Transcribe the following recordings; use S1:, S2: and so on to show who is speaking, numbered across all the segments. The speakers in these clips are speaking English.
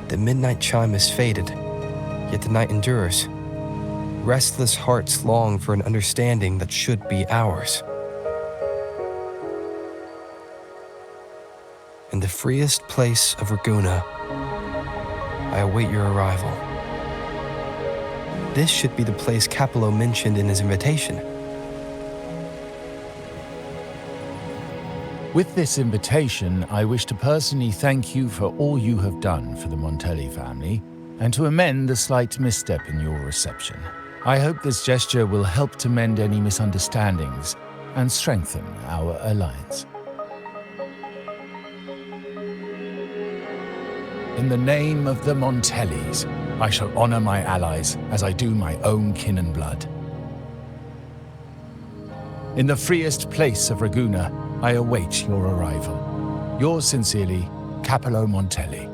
S1: The midnight chime is faded, yet the night endures. Restless hearts long for an understanding that should be ours. In the freest place of Raguna, I await your arrival. This should be the place Capello mentioned in his invitation.
S2: With this invitation, I wish to personally thank you for all you have done for the Montelli family, and to amend the slight misstep in your reception. I hope this gesture will help to mend any misunderstandings and strengthen our alliance. In the name of the Montellis, I shall honor my allies as I do my own kin and blood. In the freest place of Raguna, I await your arrival. Yours sincerely, Capello Montelli.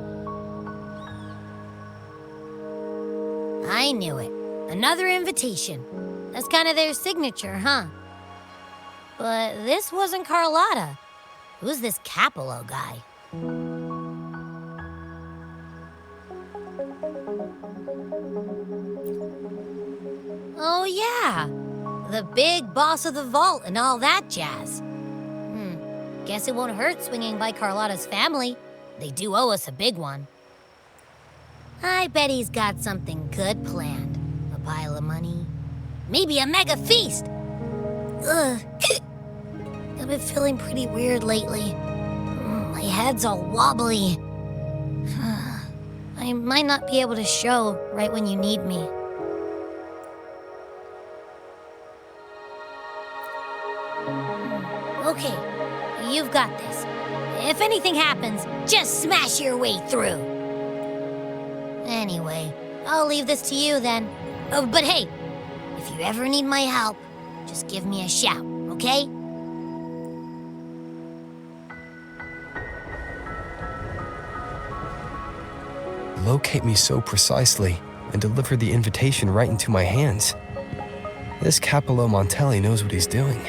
S3: I knew it. Another invitation. That's kind of their signature, huh? But this wasn't Carlotta. Who's this Capello guy? Oh yeah, the big boss of the vault and all that jazz. Guess it won't hurt swinging by Carlotta's family. They do owe us a big one. I bet he's got something good planned. A pile of money. Maybe a mega feast! Ugh. I've been feeling pretty weird lately. My head's all wobbly. I might not be able to show right when you need me. Okay, you've got this. If anything happens, just smash your way through. Anyway, I'll leave this to you then. Oh, but hey, if you ever need my help, just give me a shout, okay?
S1: Locate me so precisely and deliver the invitation right into my hands. This Capello Montelli knows what he's doing.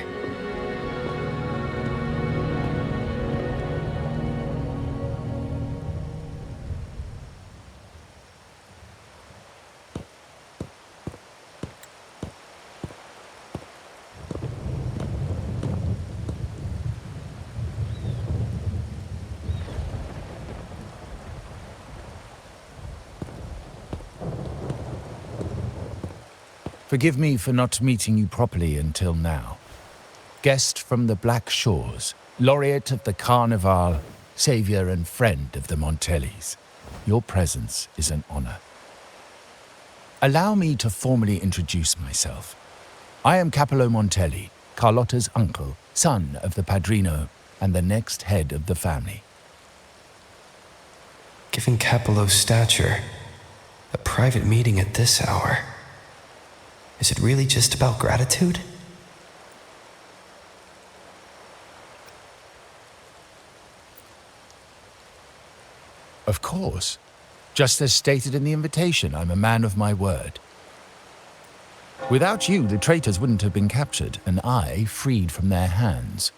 S2: Forgive me for not meeting you properly until now. Guest from the Black Shores, laureate of the Carnival, savior and friend of the Montellis. Your presence is an honor. Allow me to formally introduce myself. I am Capello Montelli, Carlotta's uncle, son of the Padrino, and the next head of the family.
S1: Given Capello's stature, a private meeting at this hour. Is it really just about gratitude?
S2: Of course. Just as stated in the invitation, I'm a man of my word. Without you, the traitors wouldn't have been captured, and I freed from their hands.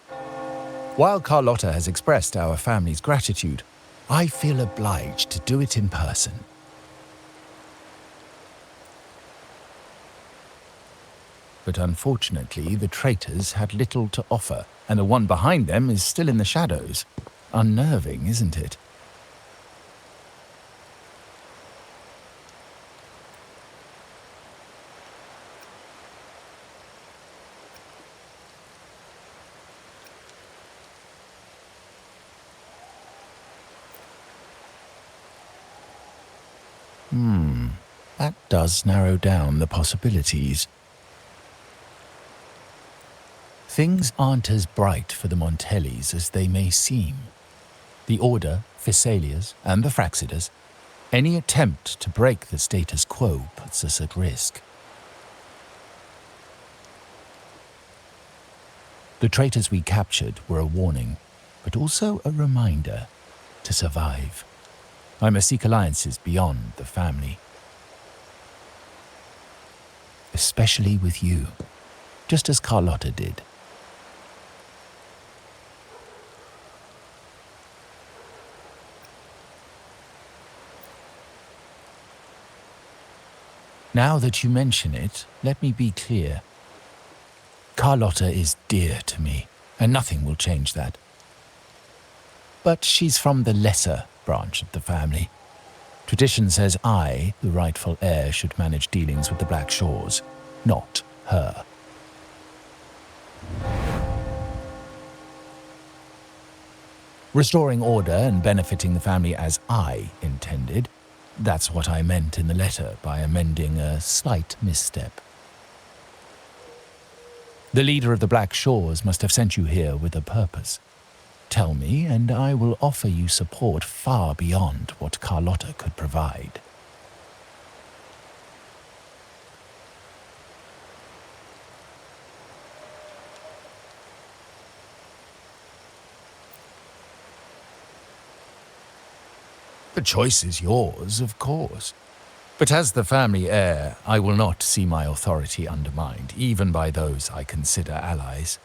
S2: While Carlotta has expressed our family's gratitude, I feel obliged to do it in person. But unfortunately, the traitors had little to offer, and the one behind them is still in the shadows. Unnerving, isn't it? That does narrow down the possibilities. Things aren't as bright for the Montellis as they may seem. The Order, Physaelias, and the Fraxidas, any attempt to break the status quo puts us at risk. The traitors we captured were a warning, but also a reminder to survive. I must seek alliances beyond the family. Especially with you, just as Carlotta did. Now that you mention it, let me be clear. Carlotta is dear to me, and nothing will change that. But she's from the lesser branch of the family. Tradition says I, the rightful heir, should manage dealings with the Black Shores, not her. Restoring order and benefiting the family as I intended, that's what I meant in the letter by amending a slight misstep. The leader of the Black Shores must have sent you here with a purpose. Tell me, and I will offer you support far beyond what Carlotta could provide. The choice is yours, of course. But as the family heir, I will not see my authority undermined, even by those I consider allies.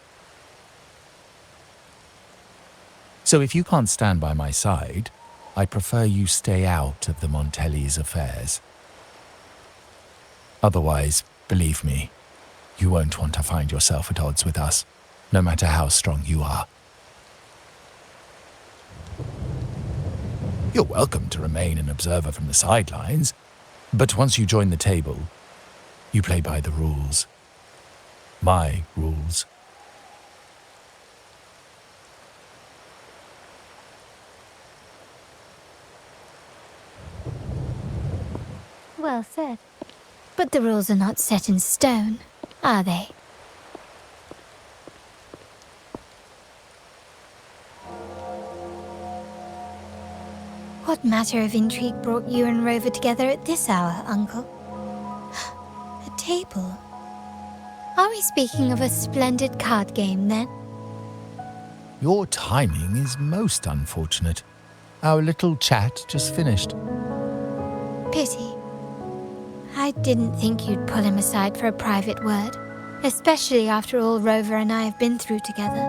S2: So if you can't stand by my side, I prefer you stay out of the Montellis' affairs. Otherwise, believe me, you won't want to find yourself at odds with us, no matter how strong you are. You're welcome to remain an observer from the sidelines, but once you join the table, you play by the rules. My rules.
S3: Well said. But the rules are not set in stone, are they? What matter of intrigue brought you and Rover together at this hour, Uncle? A table? Are we speaking of a splendid card game, then?
S2: Your timing is most unfortunate. Our little chat just finished.
S3: Pity. I didn't think you'd pull him aside for a private word, especially after all Rover and I have been through together.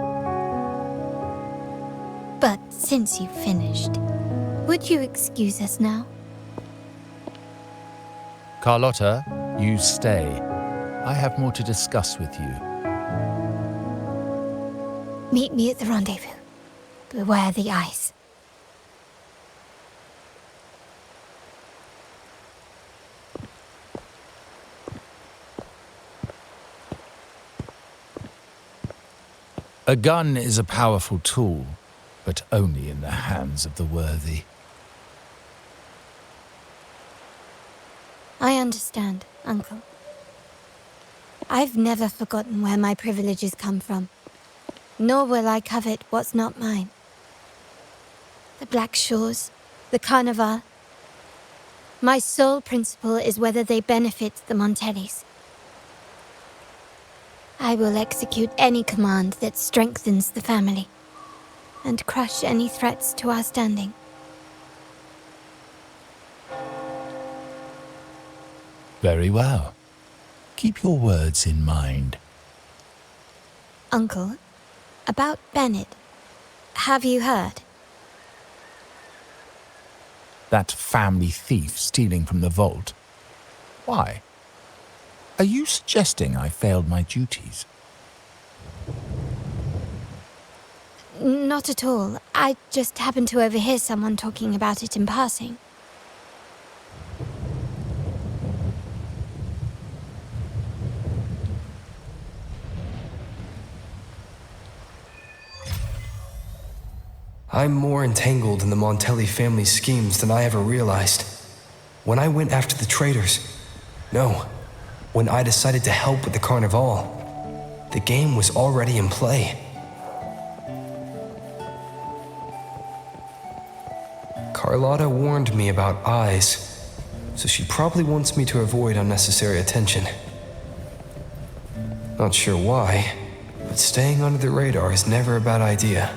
S3: But since you've finished, would you excuse us now?
S2: Carlotta, you stay. I have more to discuss with you.
S3: Meet me at the rendezvous. Beware the ice.
S2: A gun is a powerful tool, but only in the hands of the worthy.
S3: I understand, Uncle. I've never forgotten where my privileges come from, nor will I covet what's not mine. The Black Shores, the Carnival. My sole principle is whether they benefit the Montellis. I will execute any command that strengthens the family, and crush any threats to our standing.
S2: Very well. Keep your words in mind.
S3: Uncle, about Bennett, have you heard?
S2: That family thief stealing from the vault. Why? Are you suggesting I failed my duties?
S3: Not at all. I just happened to overhear someone talking about it in passing.
S1: I'm more entangled in the Montelli family schemes than I ever realized. When I went after the traitors, no, when I decided to help with the Carnival, the game was already in play. Carlotta warned me about eyes, so she probably wants me to avoid unnecessary attention. Not sure why, but staying under the radar is never a bad idea.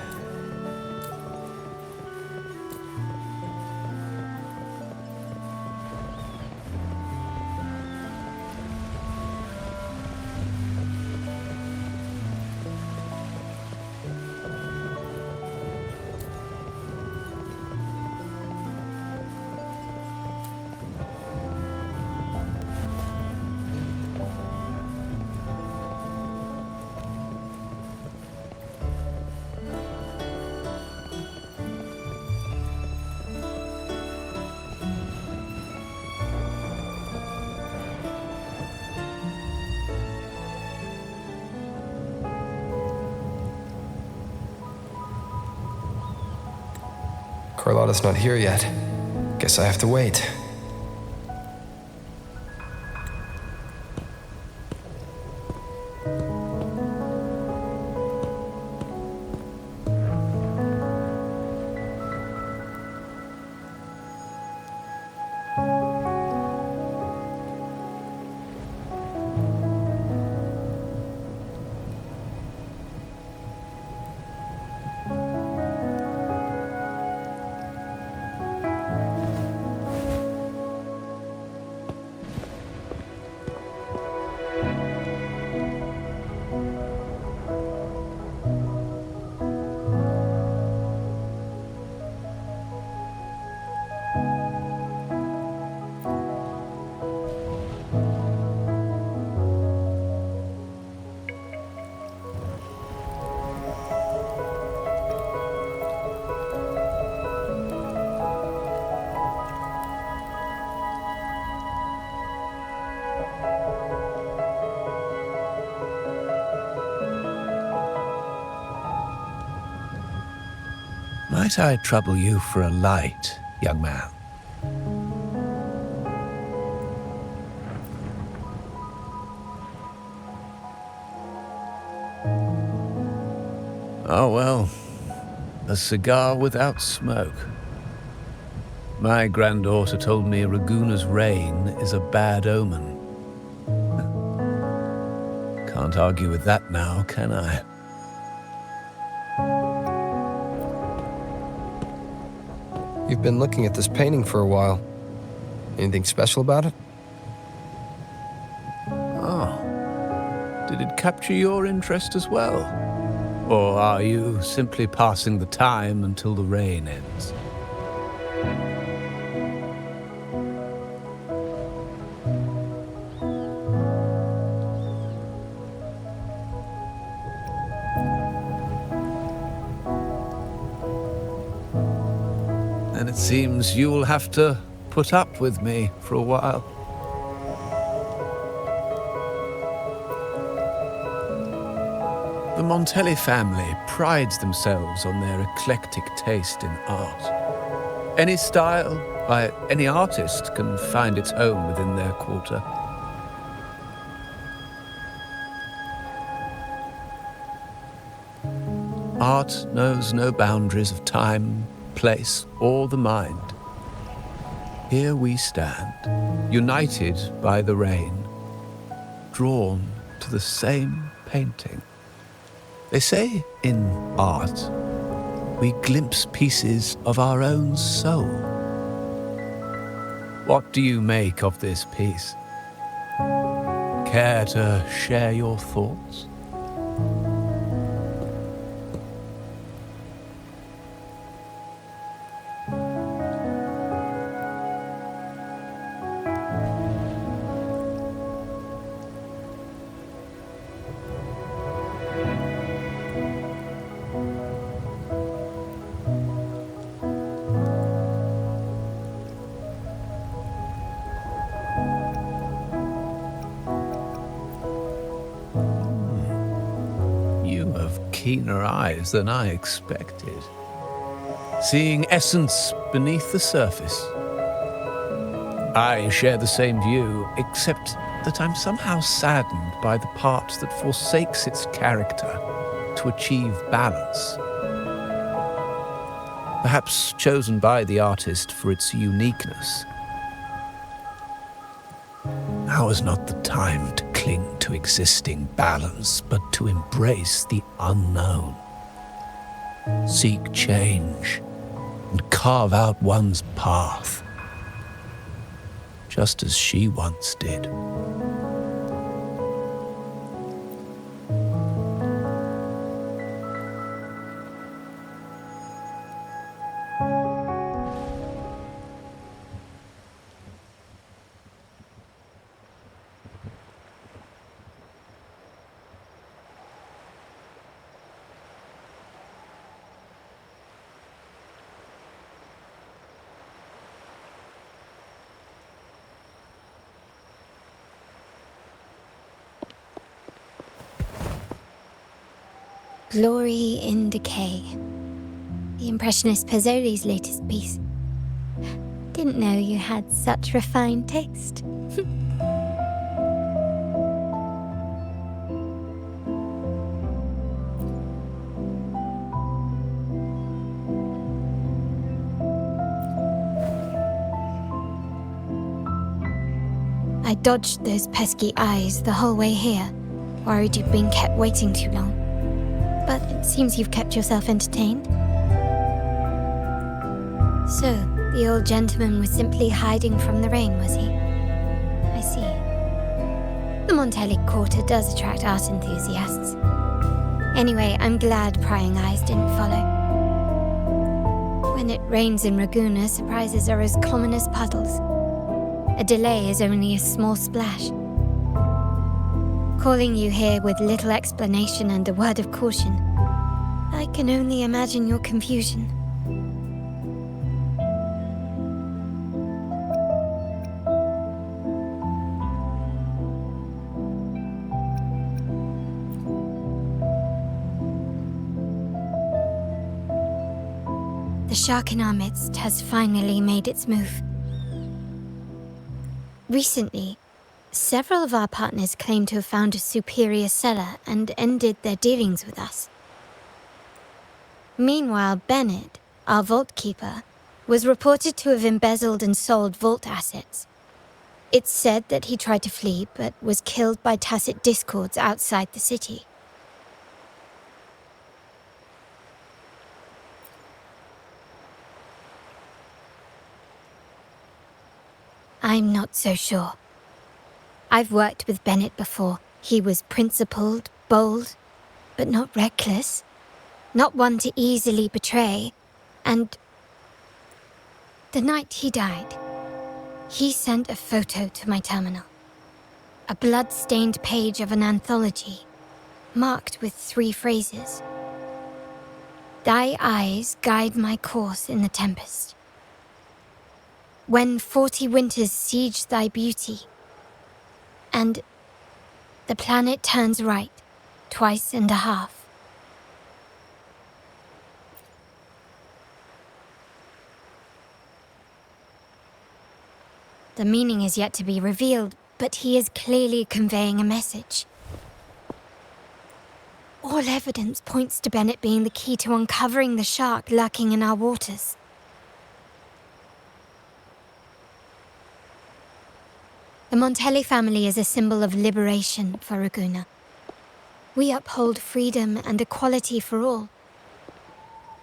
S1: Carlotta's not here yet. Guess I have to wait.
S4: Might I trouble you for a light, young man? Oh, well, a cigar without smoke. My granddaughter told me Raguna's rain is a bad omen. Can't argue with that now, can I?
S1: You've been looking at this painting for a while. Anything special about it?
S4: Oh. Did it capture your interest as well? Or are you simply passing the time until the rain ends? And it seems you'll have to put up with me for a while. The Montelli family prides themselves on their eclectic taste in art. Any style by any artist can find its home within their quarter. Art knows no boundaries of time, place, or the mind. Here we stand, united by the rain, drawn to the same painting. They say in art, we glimpse pieces of our own soul. What do you make of this piece? Care to share your thoughts? Keener eyes than I expected. Seeing essence beneath the surface. I share the same view, except that I'm somehow saddened by the part that forsakes its character to achieve balance. Perhaps chosen by the artist for its uniqueness. Now is not the time to cling to existing balance, but to embrace the unknown. Seek change and carve out one's path, just as she once did.
S5: Glory in decay. the Impressionist Pazzoli's latest piece. Didn't know you had such refined taste. I dodged those pesky eyes the whole way here, worried you'd been kept waiting too long. But it seems you've kept yourself entertained. So, the old gentleman was simply hiding from the rain, was he? I see. The Montelli Quarter does attract art enthusiasts. Anyway, I'm glad prying eyes didn't follow. When it rains in Ragusa, surprises are as common as puddles. A delay is only a small splash. Calling you here with little explanation and a word of caution, I can only imagine your confusion. The shark in our midst has finally made its move. Recently, several of our partners claim to have found a superior cellar and ended their dealings with us. Meanwhile, Bennett, our vault keeper, was reported to have embezzled and sold vault assets. It's said that he tried to flee, but was killed by tacit discords outside the city. I'm not so sure. I've worked with Bennett before. He was principled, bold, but not reckless. Not one to easily betray. And the night he died, he sent a photo to my terminal. A blood-stained page of an anthology, marked with 3 phrases. Thy eyes guide my course in the tempest. When 40 winters siege thy beauty, and the planet turns right, 2.5 times. The meaning is yet to be revealed, but he is clearly conveying a message. All evidence points to Bennett being the key to uncovering the shark lurking in our waters. The Montelli family is a symbol of liberation for Ragusa. We uphold freedom and equality for all.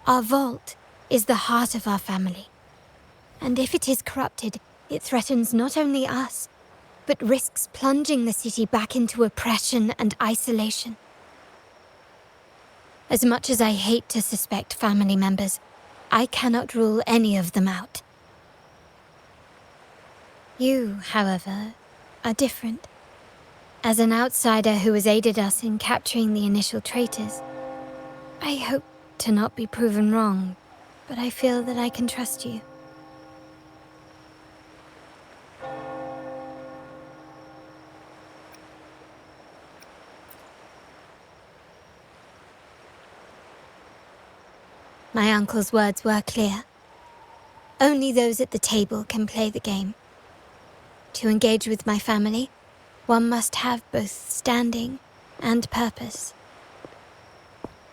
S5: Our vault is the heart of our family. And if it is corrupted, it threatens not only us, but risks plunging the city back into oppression and isolation. As much as I hate to suspect family members, I cannot rule any of them out. You, however, are different. As an outsider who has aided us in capturing the initial traitors, I hope to not be proven wrong, but I feel that I can trust you. My uncle's words were clear. Only those at the table can play the game. To engage with my family, one must have both standing and purpose.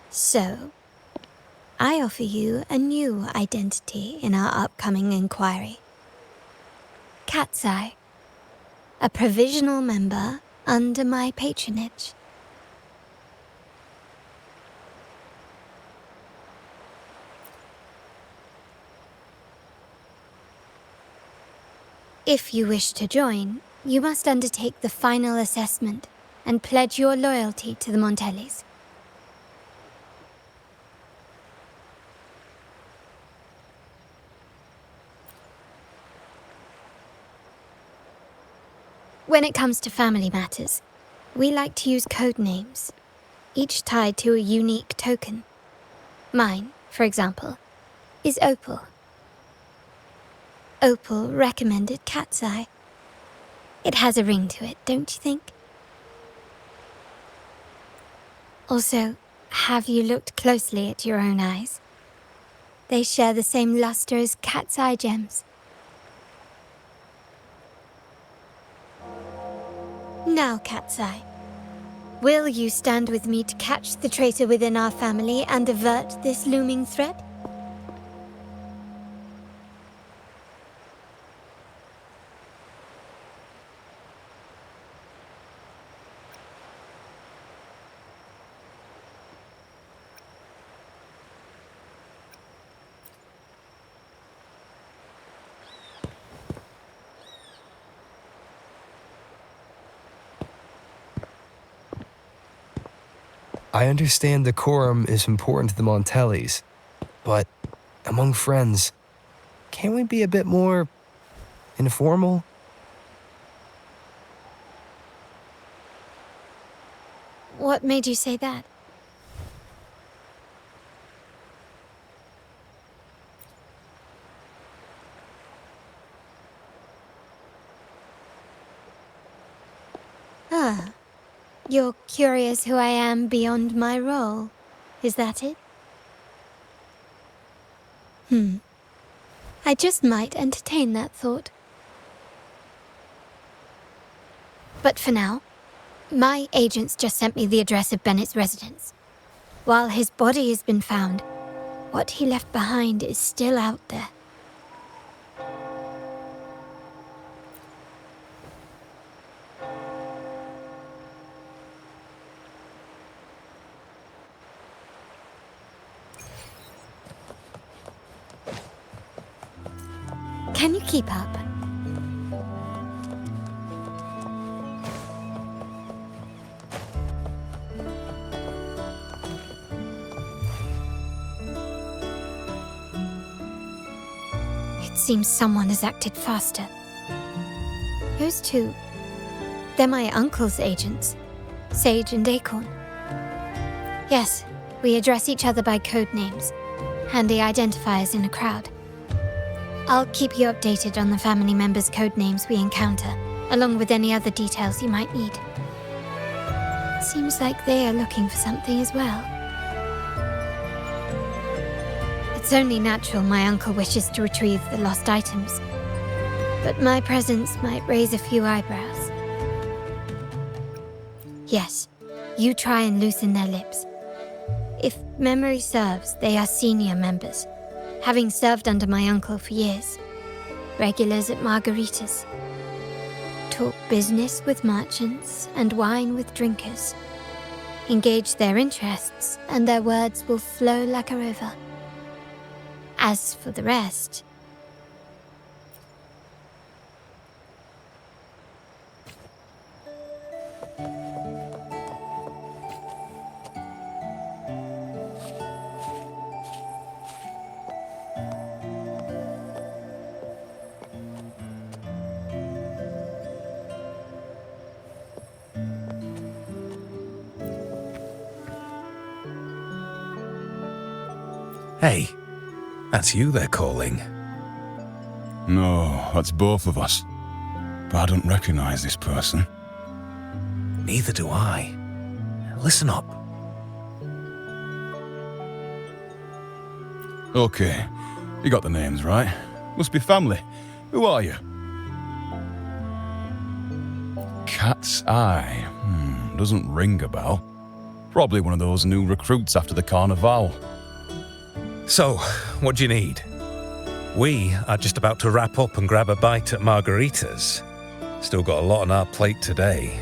S5: So, I offer you a new identity in our upcoming inquiry. Cat's Eye, a provisional member under my patronage. If you wish to join, you must undertake the final assessment and pledge your loyalty to the Montellis. When it comes to family matters, we like to use code names, each tied to a unique token. Mine, for example, is Opal. Opal recommended Cat's Eye. It has a ring to it, don't you think? Also, have you looked closely at your own eyes? They share the same luster as cat's eye gems. Now, Cat's Eye, will you stand with me to catch the traitor within our family and avert this looming threat?
S1: I understand decorum is important to the Montellis, but among friends, can't we be a bit more informal?
S5: What made you say that? Ah. You're curious who I am beyond my role, is that it? I just might entertain that thought. But for now, my agents just sent me the address of Bennett's residence. While his body has been found, what he left behind is still out there. Can you keep up? It seems someone has acted faster. Who's two? They're my uncle's agents, Sage and Acorn. Yes, we address each other by code names, handy identifiers in a crowd. I'll keep you updated on the family members' code names we encounter, along with any other details you might need. Seems like they are looking for something as well. It's only natural my uncle wishes to retrieve the lost items, but my presence might raise a few eyebrows. Yes, you try and loosen their lips. If memory serves, they are senior members, having served under my uncle for years. Regulars at margaritas. Talk business with merchants and wine with drinkers. Engage their interests and their words will flow like a river. As for the rest...
S6: Hey, that's you they're calling.
S7: No, that's both of us. But I don't recognize this person.
S6: Neither do I. Listen up.
S7: Okay, you got the names right. Must be family. Who are you? Cat's Eye. Doesn't ring a bell. Probably one of those new recruits after the Carnival.
S6: So, what do you need? We are just about to wrap up and grab a bite at margaritas. Still got a lot on our plate today.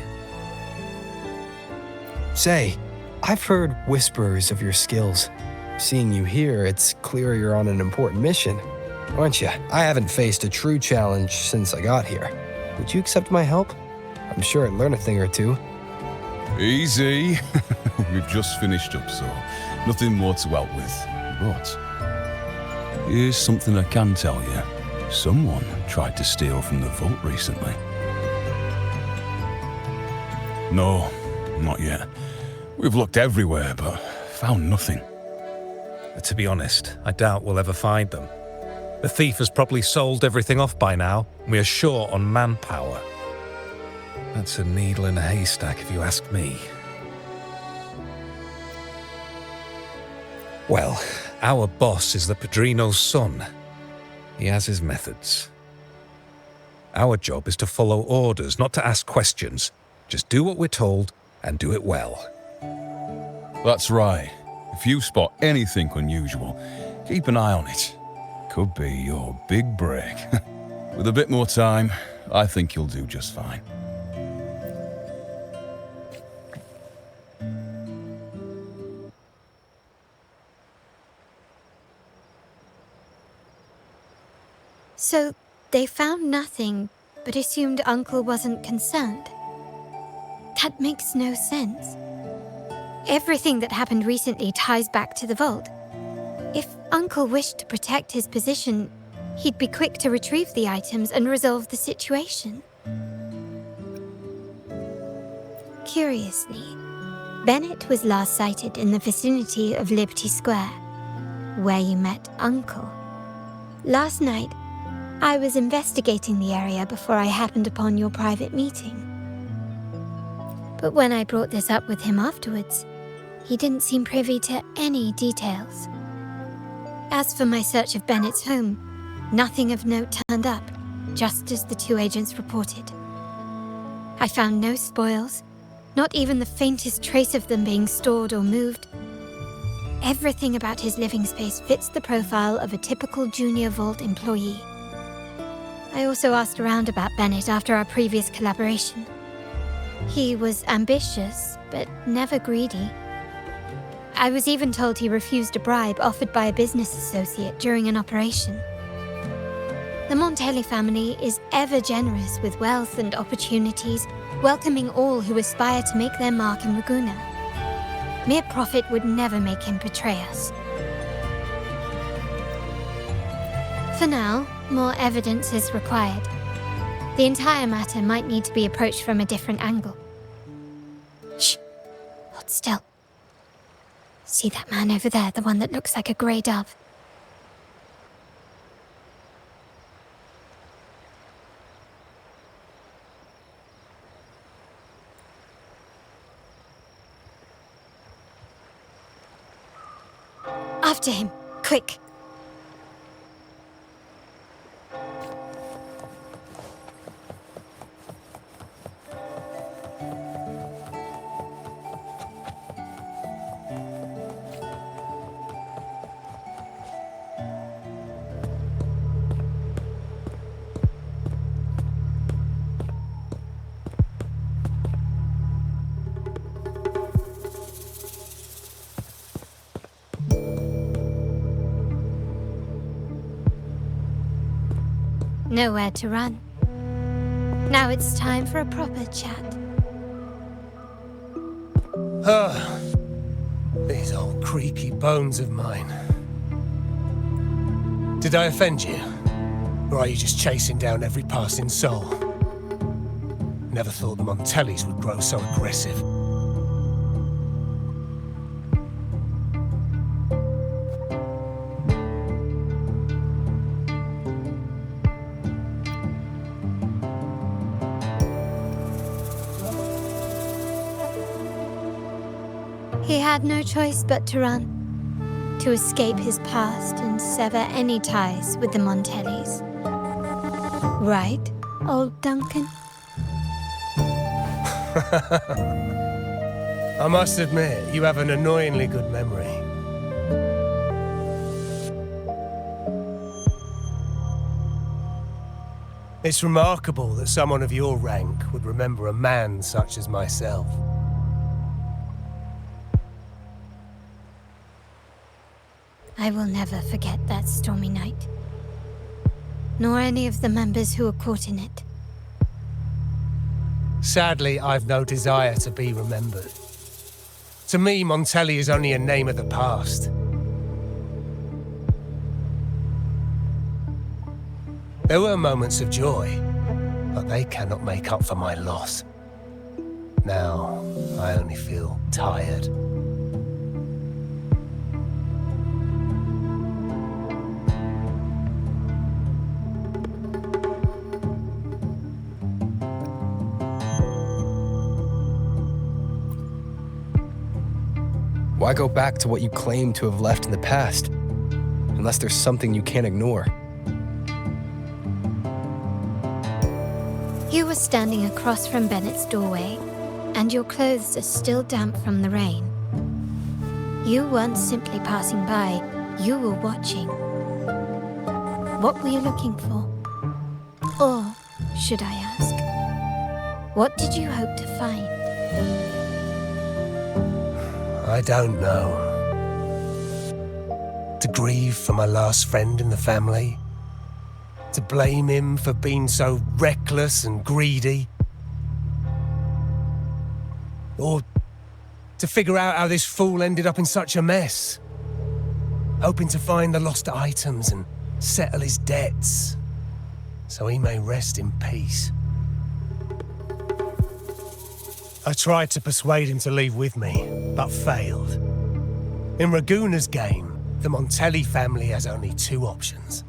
S1: Say, I've heard whispers of your skills. Seeing you here, it's clear you're on an important mission, aren't you? I haven't faced a true challenge since I got here. Would you accept my help? I'm sure I'd learn a thing or two.
S7: Easy. We've just finished up, so nothing more to help with. But here's something I can tell you. Someone tried to steal from the vault recently. No, not yet. We've looked everywhere, but found nothing.
S6: To be honest, I doubt we'll ever find them. The thief has probably sold everything off by now, and we are short on manpower. That's a needle in a haystack, if you ask me. Well, Our boss is the Padrino's son. He has his methods. Our job is to follow orders, not to ask questions. Just do what we're told and do it well.
S7: That's right. If you spot anything unusual, keep an eye on it. Could be your big break. With a bit more time, I think you'll do just fine.
S5: So, they found nothing, but assumed Uncle wasn't concerned. That makes no sense. Everything that happened recently ties back to the vault. If Uncle wished to protect his position, he'd be quick to retrieve the items and resolve the situation. Curiously, Bennett was last sighted in the vicinity of Liberty Square, where you met Uncle. Last night, I was investigating the area before I happened upon your private meeting. But when I brought this up with him afterwards, he didn't seem privy to any details. As for my search of Bennett's home, nothing of note turned up, just as the two agents reported. I found no spoils, not even the faintest trace of them being stored or moved. Everything about his living space fits the profile of a typical junior vault employee. I also asked around about Bennett after our previous collaboration. He was ambitious, but never greedy. I was even told he refused a bribe offered by a business associate during an operation. The Montelli family is ever generous with wealth and opportunities, welcoming all who aspire to make their mark in Ragusa. Mere profit would never make him betray us. For now, more evidence is required. The entire matter might need to be approached from a different angle. Shh! Hold still. See that man over there, the one that looks like a grey dove? After him, quick! Nowhere to run. Now it's time for a proper chat.
S8: These old creaky bones of mine. Did I offend you? Or are you just chasing down every passing soul? Never thought the Montellis would grow so aggressive.
S5: He had no choice but to run, to escape his past and sever any ties with the Montellis. Right, old Duncan?
S8: I must admit, you have an annoyingly good memory. It's remarkable that someone of your rank would remember a man such as myself.
S5: I will never forget that stormy night, nor any of the members who were caught in it.
S8: Sadly, I've no desire to be remembered. To me, Montelli is only a name of the past. There were moments of joy, but they cannot make up for my loss. Now, I only feel tired.
S1: Why go back to what you claim to have left in the past? unless there's something you can't ignore.
S5: You were standing across from Bennett's doorway, and your clothes are still damp from the rain. You weren't simply passing by, you were watching. What were you looking for? Or, should I ask, what did you hope to find?
S8: I don't know. To grieve for my last friend in the family? To blame him for being so reckless and greedy? Or to figure out how this fool ended up in such a mess? Hoping to find the lost items and settle his debts, so he may rest in peace. I tried to persuade him to leave with me, but failed. In Raguna's game, the Montelli family has only two options.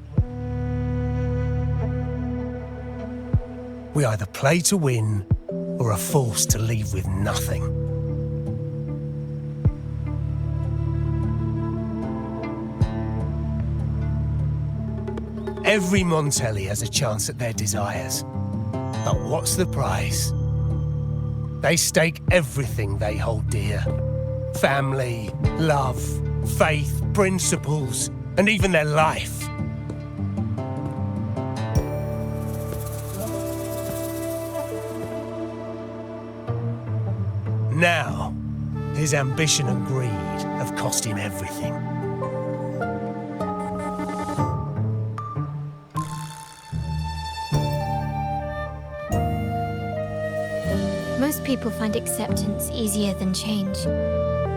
S8: We either play to win, or are forced to leave with nothing. Every Montelli has a chance at their desires. But what's the price? They stake everything they hold dear. Family, love, faith, principles, and even their life. Now, his ambition and greed have cost him everything.
S5: Most people find acceptance easier than change,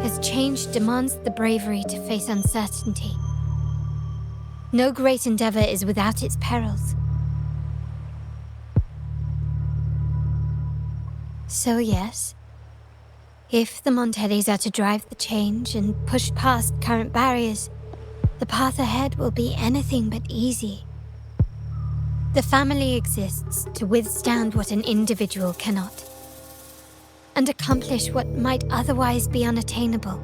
S5: as change demands the bravery to face uncertainty. No great endeavor is without its perils. So yes, if the Montellis are to drive the change and push past current barriers, the path ahead will be anything but easy. The family exists to withstand what an individual cannot, and accomplish what might otherwise be unattainable.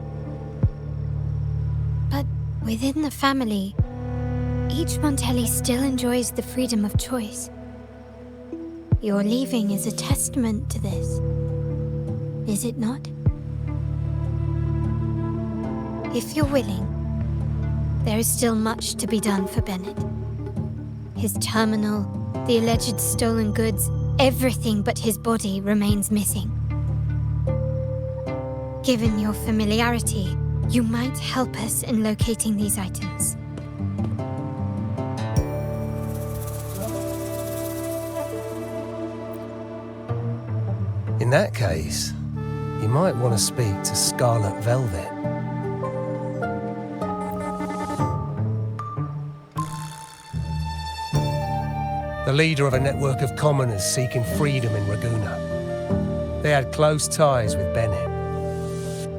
S5: But within the family, each Montelli still enjoys the freedom of choice. Your leaving is a testament to this, is it not? If you're willing, there is still much to be done for Bennett. His terminal, the alleged stolen goods, everything but his body remains missing. Given your familiarity, you might help us in locating these items.
S8: In that case, you might want to speak to Scarlet Velvet. The leader of a network of commoners seeking freedom in Raguna. They had close ties with Bennett.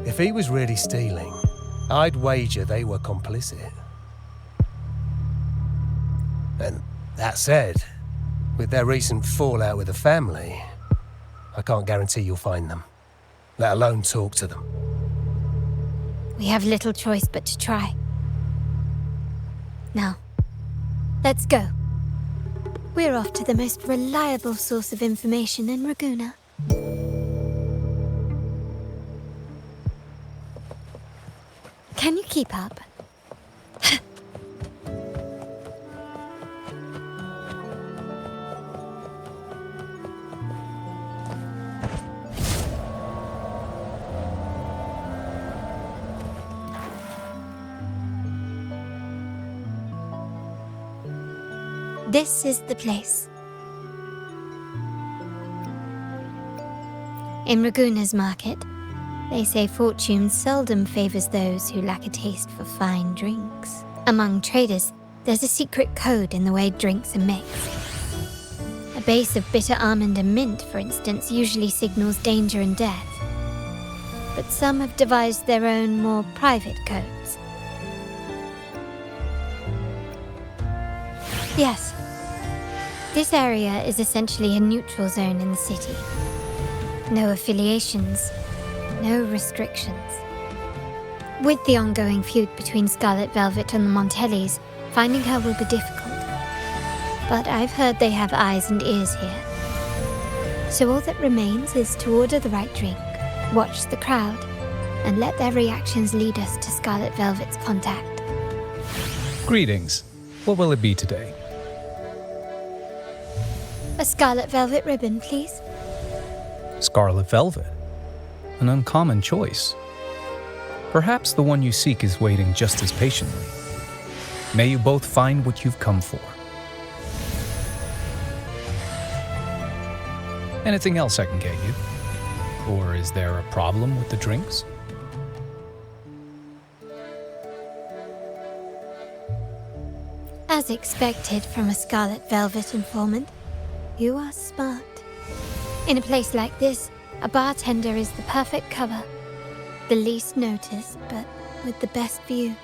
S8: If he was really stealing, I'd wager they were complicit. And that said, with their recent fallout with the family, I can't guarantee you'll find them, let alone talk to them.
S5: We have little choice but to try. Now, let's go. We're off to the most reliable source of information in Raguna. Can you keep up? This is the place. In Raguna's market, they say fortune seldom favors those who lack a taste for fine drinks. Among traders, there's a secret code in the way drinks are mixed. A base of bitter almond and mint, for instance, usually signals danger and death. But some have devised their own, more private codes. Yes, this area is essentially a neutral zone in the city. No affiliations, no restrictions. With the ongoing feud between Scarlet Velvet and the Montellis, finding her will be difficult. But I've heard they have eyes and ears here. So all that remains is to order the right drink, watch the crowd, and let their reactions lead us to Scarlet Velvet's contact.
S9: Greetings. What will it be today?
S5: A Scarlet Velvet ribbon, please.
S9: Scarlet Velvet. An uncommon choice. Perhaps the one you seek is waiting just as patiently. May you both find what you've come for. Anything else I can get you? Or is there a problem with the drinks?
S5: As expected from a Scarlet Velvet informant, you are smart. In a place like this, a bartender is the perfect cover. The least noticed, but with the best view.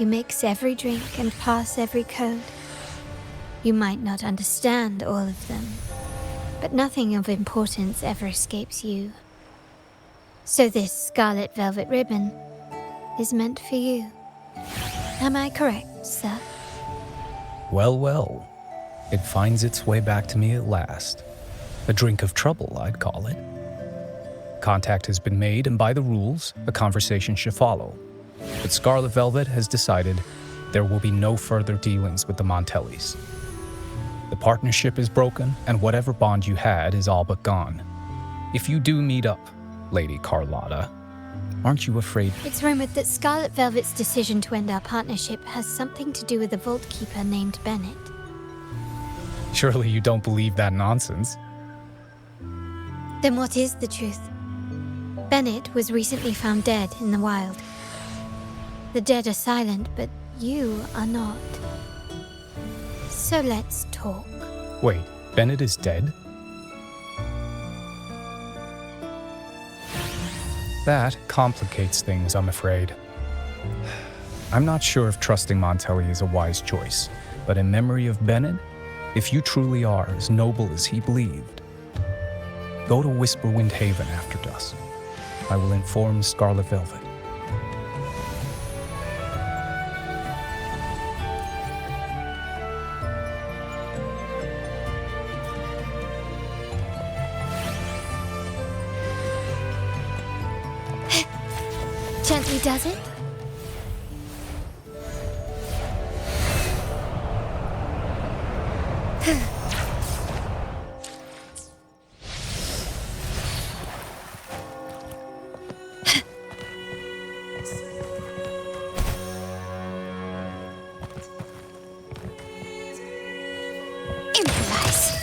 S5: You mix every drink and pass every code. You might not understand all of them, but nothing of importance ever escapes you. So this Scarlet Velvet ribbon is meant for you. Am I correct, sir?
S9: Well, well. It finds its way back to me at last. A drink of trouble, I'd call it. Contact has been made, and by the rules, a conversation should follow. But Scarlet Velvet has decided there will be no further dealings with the Montellis. The partnership is broken, and whatever bond you had is all but gone. If you do meet up, Lady Carlotta, aren't you afraid?
S5: It's rumored that Scarlet Velvet's decision to end our partnership has something to do with a vault keeper named Bennett.
S9: Surely you don't believe that nonsense.
S5: Then what is the truth? Bennett was recently found dead in the wild. The dead are silent, but you are not. So let's talk.
S9: Wait, Bennett is dead? That complicates things, I'm afraid. I'm not sure if trusting Montelli is a wise choice, but in memory of Bennett, if you truly are as noble as he believed, go to Whisperwind Haven after dusk. I will inform Scarlet Velvet.
S5: Gently does it? Improvise.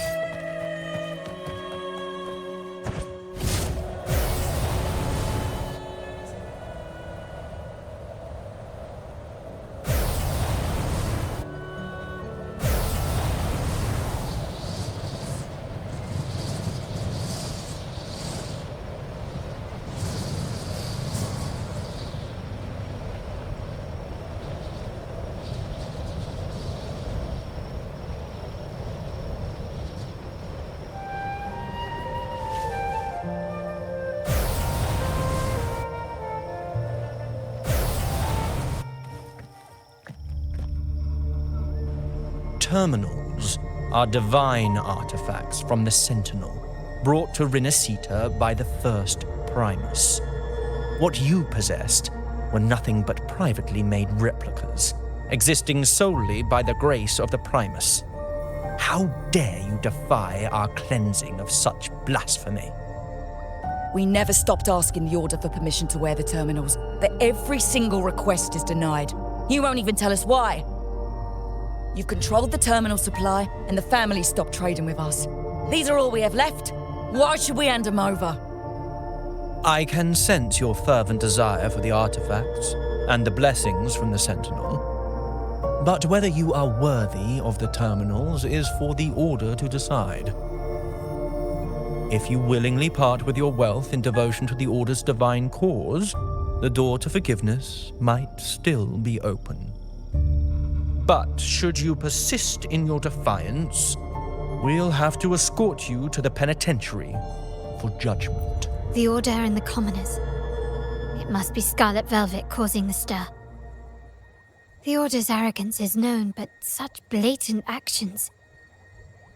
S10: Terminals are divine artifacts from the Sentinel, brought to Rinascita by the first Primus. What you possessed were nothing but privately made replicas, existing solely by the grace of the Primus. How dare you defy our cleansing of such blasphemy?
S11: We never stopped asking the Order for permission to wear the terminals, but every single request is denied. You won't even tell us why. You've controlled the terminal supply, and the family stopped trading with us. These are all we have left. Why should we hand them over?
S10: I can sense your fervent desire for the artifacts and the blessings from the Sentinel. But whether you are worthy of the terminals is for the Order to decide. If you willingly part with your wealth in devotion to the Order's divine cause, the door to forgiveness might still be open. But should you persist in your defiance, we'll have to escort you to the penitentiary for judgment.
S5: The Order and the commoners. It must be Scarlet Velvet causing the stir. The Order's arrogance is known, but such blatant actions.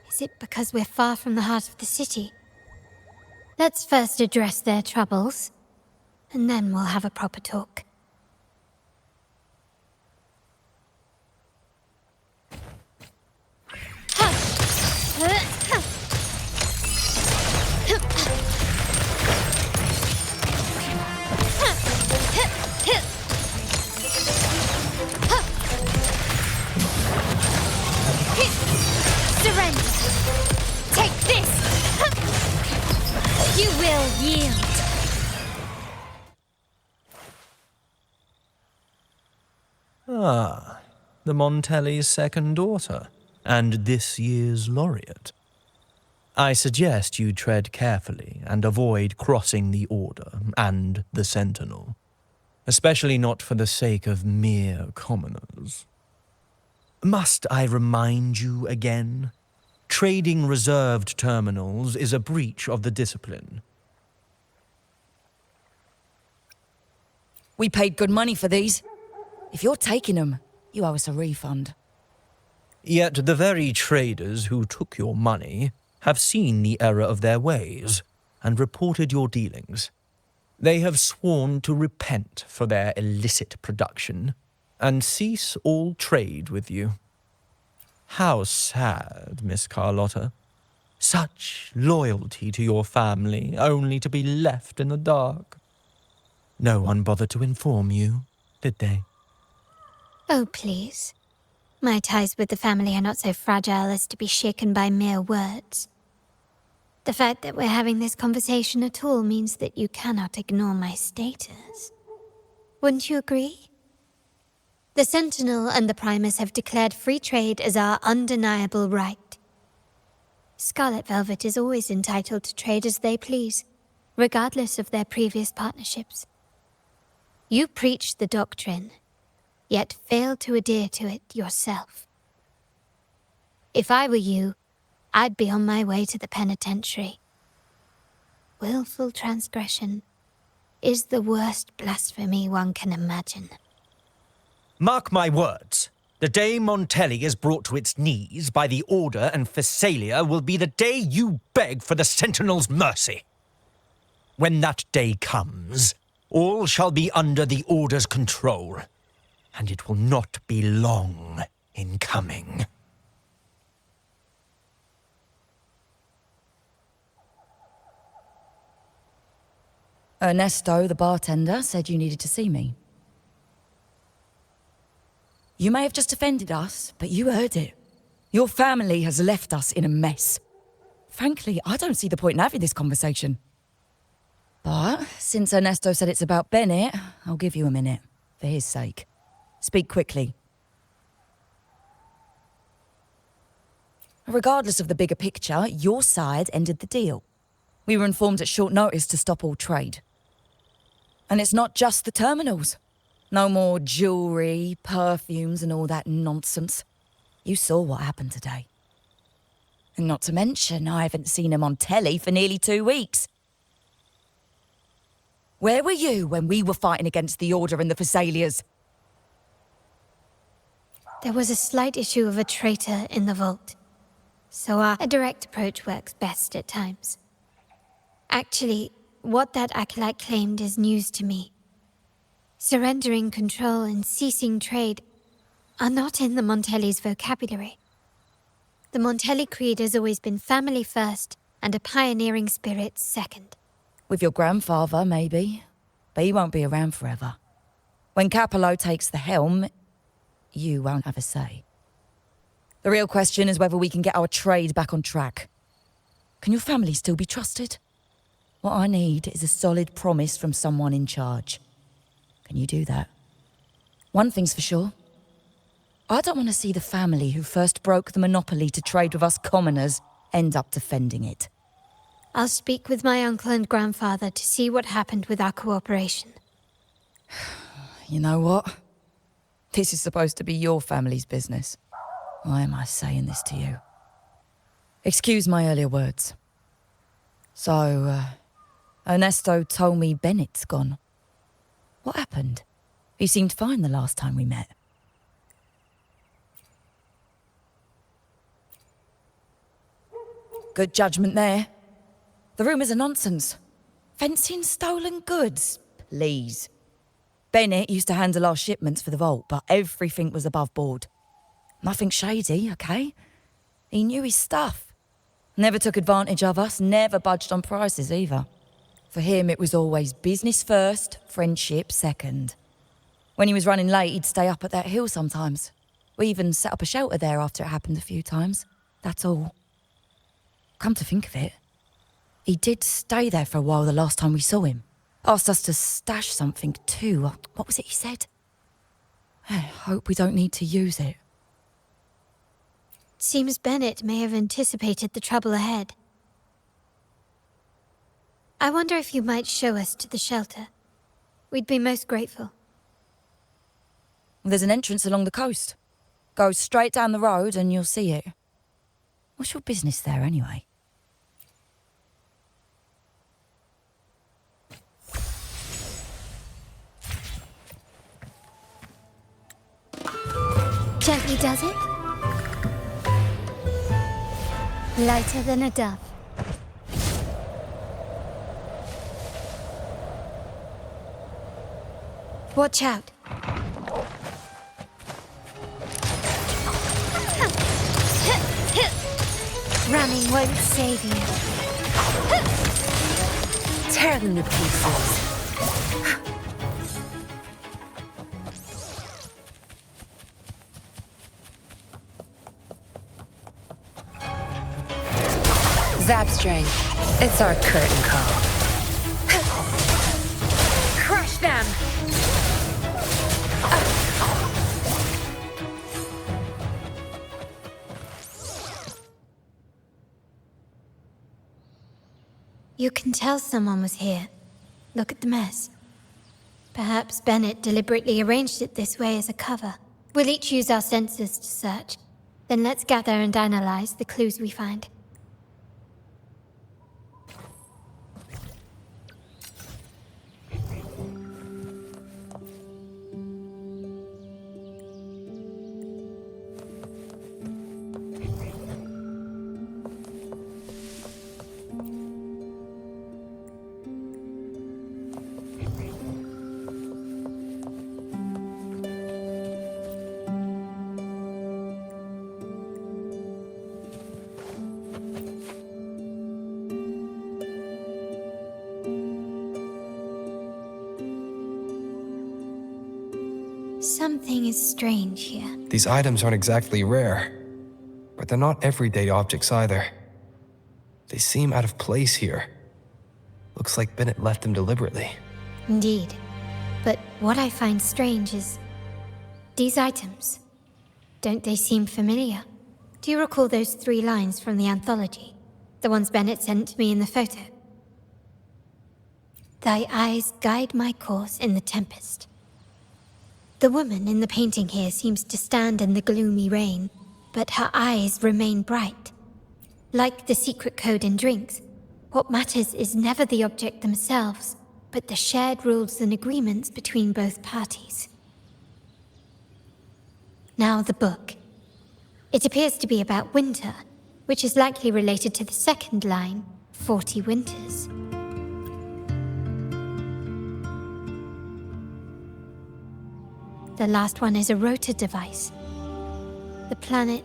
S5: Is it because we're far from the heart of the city? Let's first address their troubles, and then we'll have a proper talk. Surrender! Take this! You will yield.
S10: Ah, the Montelli's second daughter, and this year's laureate. I suggest you tread carefully and avoid crossing the Order and the Sentinel, especially not for the sake of mere commoners. Must I remind you again? Trading reserved terminals is a breach of the discipline.
S11: We paid good money for these. If you're taking them, you owe us a refund.
S10: Yet the very traders who took your money have seen the error of their ways and reported your dealings. They have sworn to repent for their illicit production and cease all trade with you. How sad, Miss Carlotta. Such loyalty to your family, only to be left in the dark. No one bothered to inform you, did they?
S5: Oh, please. My ties with the family are not so fragile as to be shaken by mere words. The fact that we're having this conversation at all means that you cannot ignore my status. Wouldn't you agree? The Sentinel and the Primus have declared free trade as our undeniable right. Scarlet Velvet is always entitled to trade as they please, regardless of their previous partnerships. You preach the doctrine, yet fail to adhere to it yourself. If I were you, I'd be on my way to the penitentiary. Willful transgression is the worst blasphemy one can imagine.
S10: Mark my words. The day Montelli is brought to its knees by the Order and Phasalia will be the day you beg for the Sentinel's mercy. When that day comes, all shall be under the Order's control, and it will not be long in coming.
S11: Ernesto, the bartender, said you needed to see me. You may have just offended us, but you heard it. Your family has left us in a mess. Frankly, I don't see the point in having this conversation. But since Ernesto said it's about Bennett, I'll give you a minute, for his sake. Speak quickly. Regardless of the bigger picture, your side ended the deal. We were informed at short notice to stop all trade. And it's not just the terminals. No more jewelry, perfumes, and all that nonsense. You saw what happened today. And not to mention, I haven't seen him on telly for nearly 2 weeks. Where were you when we were fighting against the Order and the Phasalias?
S5: There was a slight issue of a traitor in the vault, so a direct approach works best at times. Actually, what that acolyte claimed is news to me. Surrendering control and ceasing trade are not in the Montelli's vocabulary. The Montelli creed has always been family first and a pioneering spirit second.
S11: With your grandfather, maybe. But he won't be around forever. When Capello takes the helm, you won't have a say. The real question is whether we can get our trade back on track. Can your family still be trusted? What I need is a solid promise from someone in charge. Can you do that? One thing's for sure. I don't want to see the family who first broke the monopoly to trade with us commoners end up defending it.
S5: I'll speak with my uncle and grandfather to see what happened with our cooperation.
S11: You know what? This is supposed to be your family's business. Why am I saying this to you? Excuse my earlier words. So, Ernesto told me Bennett's gone. What happened? He seemed fine the last time we met. Good judgment there. The rumours are nonsense. Fencing stolen goods? Please. Bennett used to handle our shipments for the vault, but everything was above board. Nothing shady, okay? He knew his stuff. Never took advantage of us, never budged on prices either. For him, it was always business first, friendship second. When he was running late, he'd stay up at that hill sometimes. We even set up a shelter there after it happened a few times. That's all. Come to think of it, he did stay there for a while the last time we saw him. Asked us to stash something too. What was it he said? I hope we don't need to use it.
S5: Seems Bennett may have anticipated the trouble ahead. I wonder if you might show us to the shelter. We'd be most grateful.
S11: There's an entrance along the coast. Go straight down the road and you'll see it. What's your business there anyway?
S5: Gently does it. Lighter than a dove. Watch out. Running won't save you.
S12: Tear them to pieces. Zapstring. It's our curtain call. Crush them!
S5: You can tell someone was here. Look at the mess. Perhaps Bennett deliberately arranged it this way as a cover. We'll each use our senses to search. Then let's gather and analyze the clues we find. Something is strange here.
S1: These items aren't exactly rare, but they're not everyday objects either. They seem out of place here. Looks like Bennett left them deliberately.
S5: Indeed. But what I find strange is these items. Don't they seem familiar? Do you recall those 3 lines from the anthology? The ones Bennett sent me in the photo? Thy eyes guide my course in the tempest. The woman in the painting here seems to stand in the gloomy rain, but her eyes remain bright. Like the secret code in drinks, what matters is never the object themselves, but the shared rules and agreements between both parties. Now the book. It appears to be about winter, which is likely related to the second line, 40 winters. The last one is a rotor device. The planet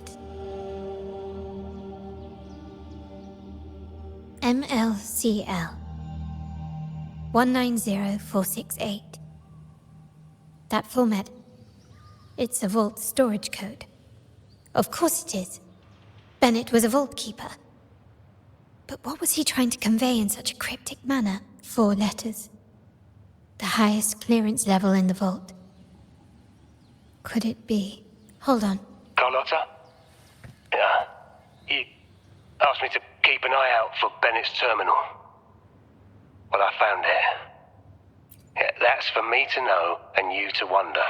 S5: MLCL 190468. That format. It's a vault storage code. Of course it is. Bennett was a vault keeper. But what was he trying to convey in such a cryptic manner? 4 letters. The highest clearance level in the vault. Could it be? Hold on.
S8: Carlotta? Yeah. You asked me to keep an eye out for Bennett's terminal. Well, I found it. Yeah, that's for me to know and you to wonder.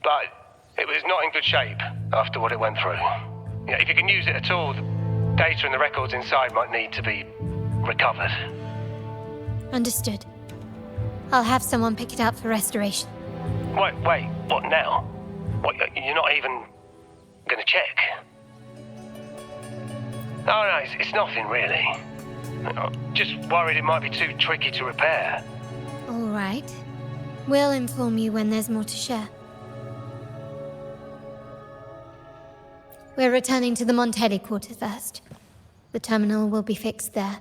S8: But it was not in good shape after what it went through. Yeah, if you can use it at all, the data and the records inside might need to be recovered.
S5: Understood. I'll have someone pick it up for restoration.
S8: Wait, what now? What, you're not even gonna check? No, it's nothing really. I'm just worried it might be too tricky to repair.
S5: All right. We'll inform you when there's more to share. We're returning to the Montelli quarter first. The terminal will be fixed there.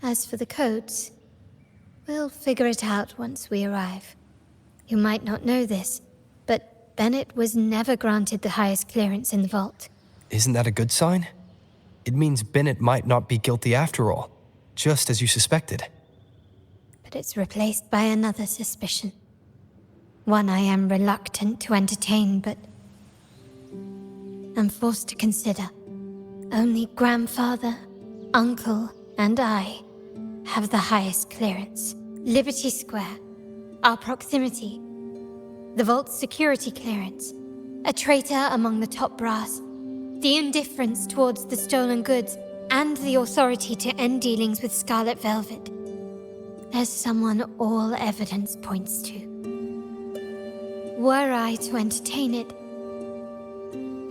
S5: As for the codes, we'll figure it out once we arrive. You might not know this, but Bennett was never granted the highest clearance in the vault.
S1: Isn't that a good sign? It means Bennett might not be guilty after all, just as you suspected.
S5: But it's replaced by another suspicion. One I am reluctant to entertain, but I'm forced to consider. Only grandfather, uncle, and I have the highest clearance. Liberty Square, our proximity, the vault's security clearance, a traitor among the top brass, the indifference towards the stolen goods, and the authority to end dealings with Scarlet Velvet. There's someone all evidence points to. Were I to entertain it,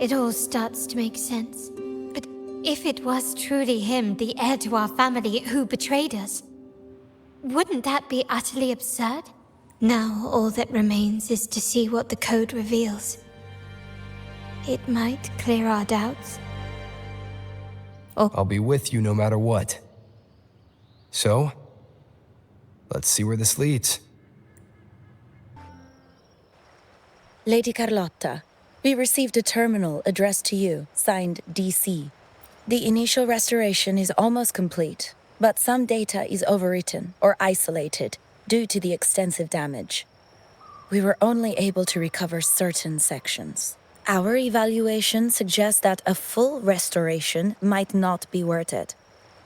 S5: it all starts to make sense. But if it was truly him, the heir to our family, who betrayed us, wouldn't that be utterly absurd? Now all that remains is to see what the code reveals. It might clear our doubts.
S1: I'll be with you no matter what. So, let's see where this leads.
S13: Lady Carlotta, we received a terminal addressed to you, signed DC. The initial restoration is almost complete, but some data is overwritten or isolated due to the extensive damage. We were only able to recover certain sections. Our evaluation suggests that a full restoration might not be worth it.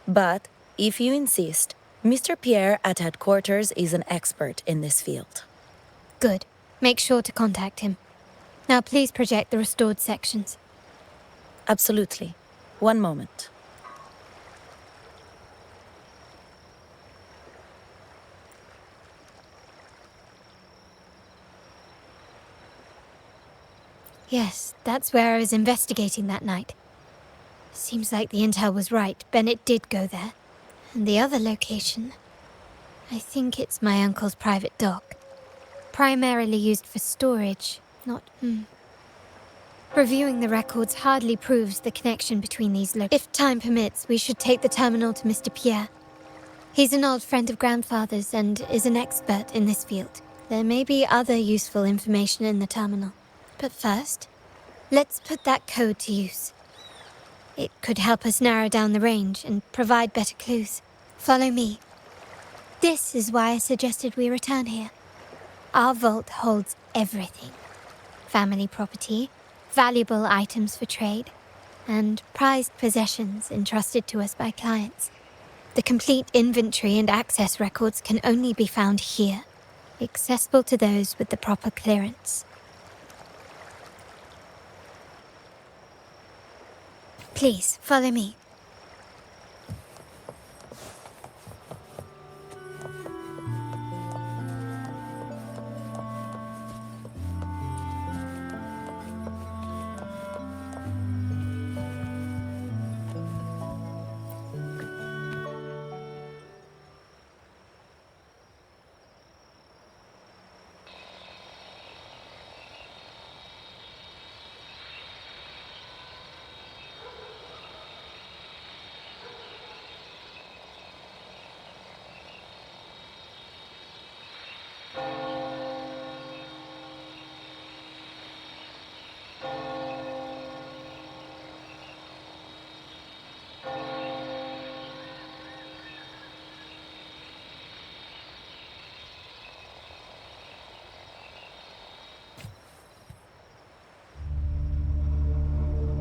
S13: But, if you insist, Mr. Pierre at headquarters is an expert in this field.
S5: Good. Make sure to contact him. Now please project the restored sections.
S13: Absolutely. One moment.
S5: Yes, that's where I was investigating that night. Seems like the intel was right. Bennett did go there. And the other location, I think it's my uncle's private dock. Primarily used for storage, not... Reviewing the records hardly proves the connection between these If time permits, we should take the terminal to Mr. Pierre. He's an old friend of Grandfather's and is an expert in this field. There may be other useful information in the terminal. But first, let's put that code to use. It could help us narrow down the range and provide better clues. Follow me. This is why I suggested we return here. Our vault holds everything. Family property, valuable items for trade, and prized possessions entrusted to us by clients. The complete inventory and access records can only be found here, accessible to those with the proper clearance. Please, follow me.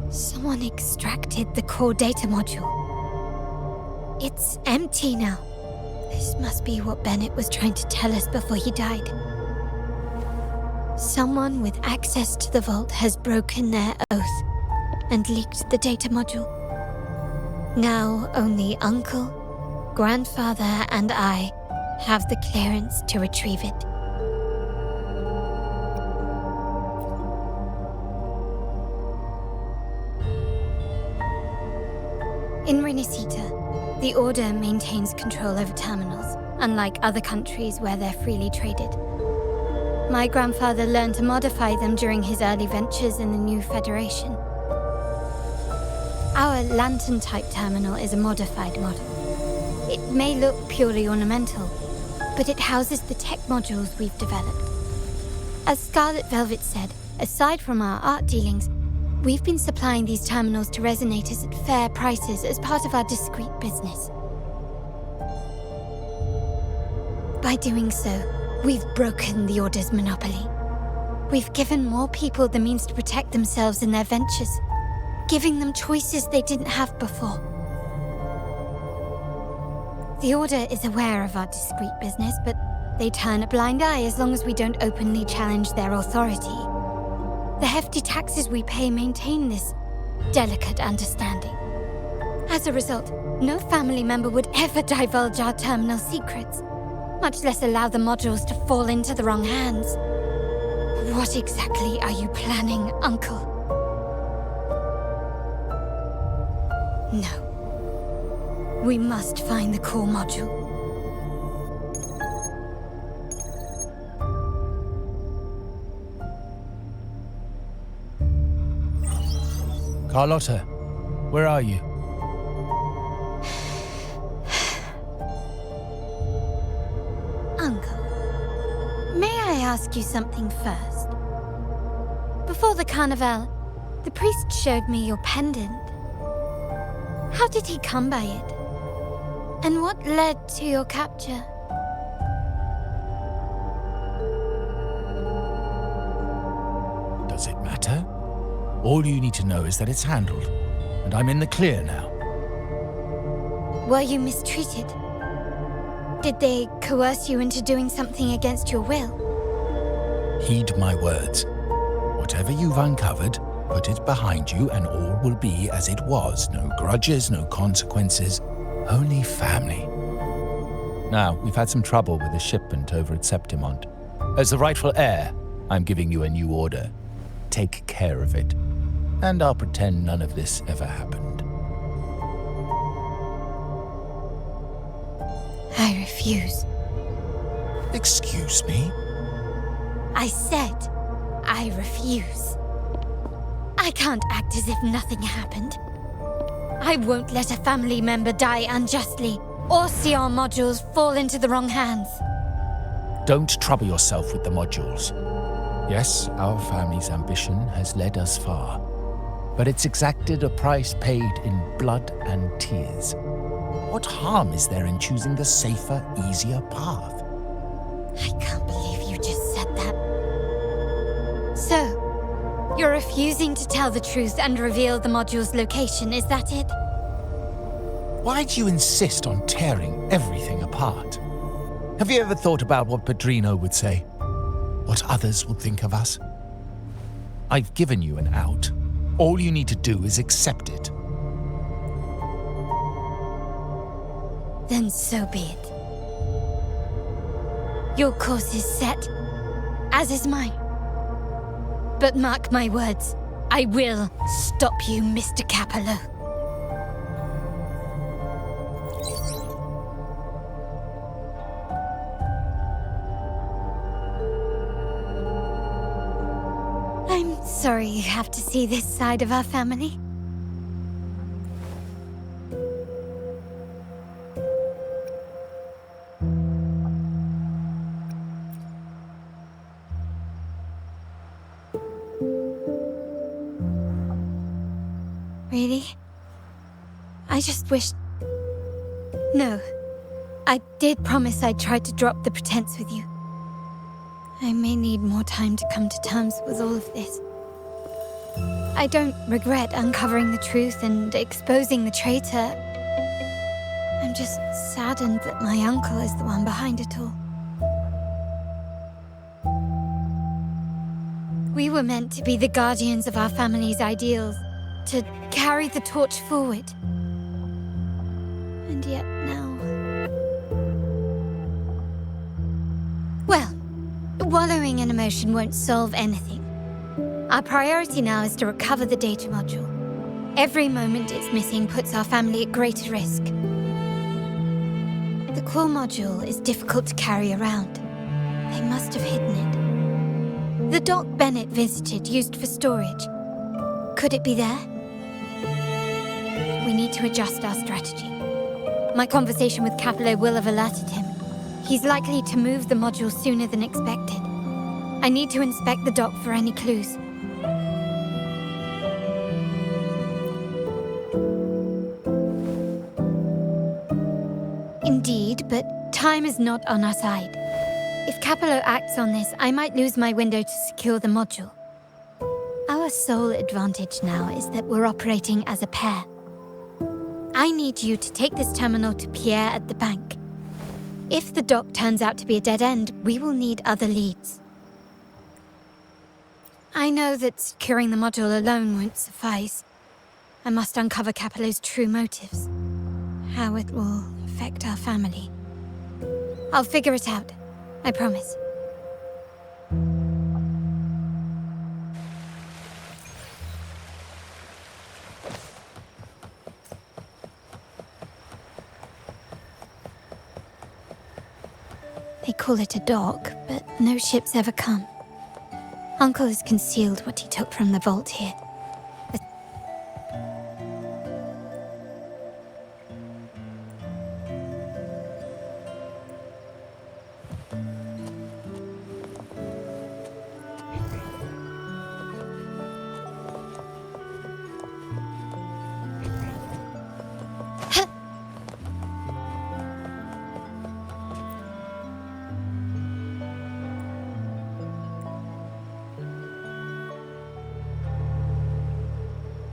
S5: Someone extracted the core data module. It's empty now. This must be what Bennett was trying to tell us before he died. Someone with access to the vault has broken their oath and leaked the data module. Now only Uncle, Grandfather, and I have the clearance to retrieve it. In Renisita, the Order maintains control over terminals, unlike other countries where they're freely traded. My grandfather learned to modify them during his early ventures in the new Federation. Our lantern-type terminal is a modified model. It may look purely ornamental, but it houses the tech modules we've developed. As Scarlet Velvet said, aside from our art dealings, we've been supplying these terminals to resonators at fair prices as part of our discreet business. By doing so, we've broken the Order's monopoly. We've given more people the means to protect themselves in their ventures, giving them choices they didn't have before. The Order is aware of our discreet business, but they turn a blind eye as long as we don't openly challenge their authority. The hefty taxes we pay maintain this delicate understanding. As a result, no family member would ever divulge our terminal secrets, much less allow the modules to fall into the wrong hands. What exactly are you planning, Uncle? No. We must find the core module.
S2: Carlotta, where are you?
S5: Uncle, may I ask you something first? Before the carnival, the priest showed me your pendant. How did he come by it? And what led to your capture?
S2: Does it matter? All you need to know is that it's handled, and I'm in the clear now.
S5: Were you mistreated? Did they coerce you into doing something against your will?
S2: Heed my words. Whatever you've uncovered, put it behind you and all will be as it was. No grudges, no consequences, only family. Now, we've had some trouble with a shipment over at Septimont. As the rightful heir, I'm giving you a new order. Take care of it. And I'll pretend none of this ever happened.
S5: I refuse.
S2: Excuse me?
S5: I said I refuse. I can't act as if nothing happened. I won't let a family member die unjustly or see our modules fall into the wrong hands.
S2: Don't trouble yourself with the modules. Yes, our family's ambition has led us far, but it's exacted a price paid in blood and tears. What harm is there in choosing the safer, easier path?
S5: I can't believe you just said that. So, you're refusing to tell the truth and reveal the module's location, is that it?
S2: Why do you insist on tearing everything apart? Have you ever thought about what Padrino would say? What others will think of us? I've given you an out. All you need to do is accept it.
S5: Then so be it. Your course is set, as is mine. But mark my words, I will stop you, Mr. Capello. I'm sorry you have to see this side of our family. Really? I just wished... No. I did promise I'd try to drop the pretense with you. I may need more time to come to terms with all of this. I don't regret uncovering the truth and exposing the traitor. I'm just saddened that my uncle is the one behind it all. We were meant to be the guardians of our family's ideals, to carry the torch forward. And yet now... Wallowing in emotion won't solve anything. Our priority now is to recover the data module. Every moment it's missing puts our family at greater risk. The core module is difficult to carry around. They must have hidden it. The dock Bennett visited used for storage. Could it be there? We need to adjust our strategy. My conversation with Capello will have alerted him. He's likely to move the module sooner than expected. I need to inspect the dock for any clues. Indeed, but time is not on our side. If Capello acts on this, I might lose my window to secure the module. Our sole advantage now is that we're operating as a pair. I need you to take this terminal to Pierre at the bank. If the dock turns out to be a dead end, we will need other leads. I know that securing the module alone won't suffice. I must uncover Capello's true motives. How it will affect our family. I'll figure it out. I promise. They call it a dock, but no ships ever come. Uncle has concealed what he took from the vault here.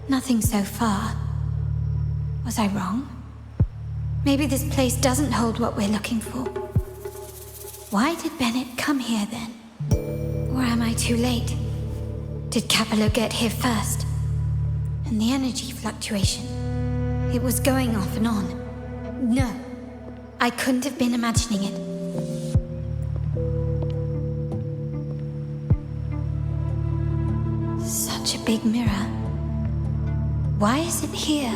S5: Nothing so far. Was I wrong? Maybe this place doesn't hold what we're looking for. Why did Bennett come here then? Or am I too late? Did Capello get here first? And the energy fluctuation. It was going off and on. No, I couldn't have been imagining it. Such a big mirror. Why is it here?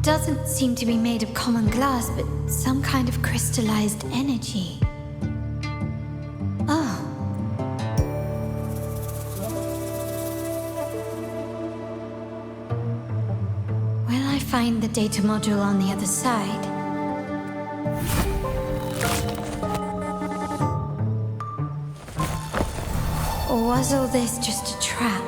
S5: Doesn't seem to be made of common glass, but some kind of crystallized energy. Oh. Will I find the data module on the other side? Or was all this just a trap?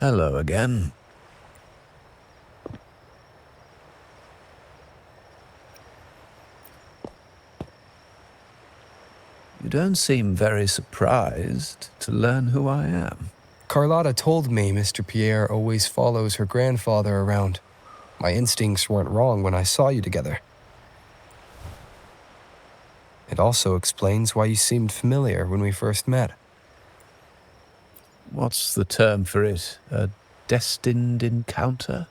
S4: Hello again. You don't seem very surprised to learn who I am.
S1: Carlotta told me Mr. Pierre always follows her grandfather around. My instincts weren't wrong when I saw you together. It also explains why you seemed familiar when we first met.
S4: What's the term for it? A destined encounter?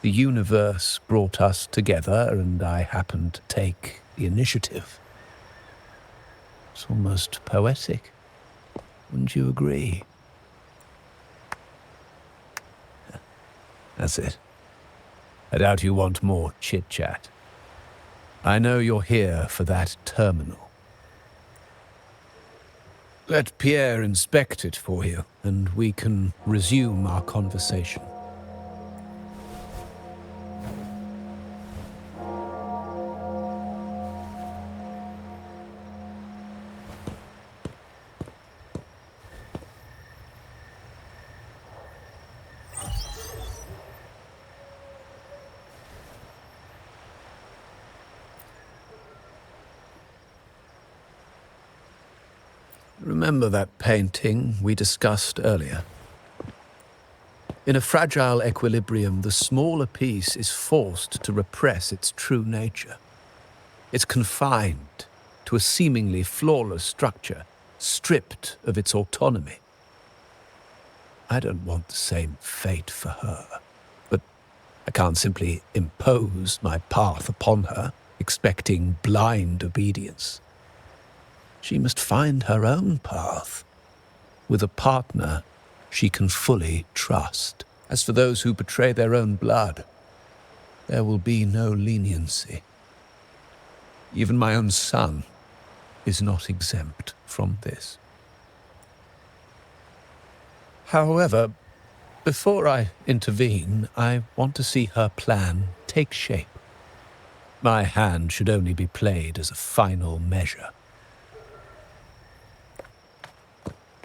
S4: The universe brought us together, and I happened to take the initiative. It's almost poetic. Wouldn't you agree? That's it. I doubt you want more chit-chat. I know you're here for that terminal. Let Pierre inspect it for you, and we can resume our conversation. Remember that painting we discussed earlier? In a fragile equilibrium, the smaller piece is forced to repress its true nature. It's confined to a seemingly flawless structure, stripped of its autonomy. I don't want the same fate for her, but I can't simply impose my path upon her, expecting blind obedience. She must find her own path, with a partner she can fully trust. As for those who betray their own blood, there will be no leniency. Even my own son is not exempt from this. However, before I intervene, I want to see her plan take shape. My hand should only be played as a final measure.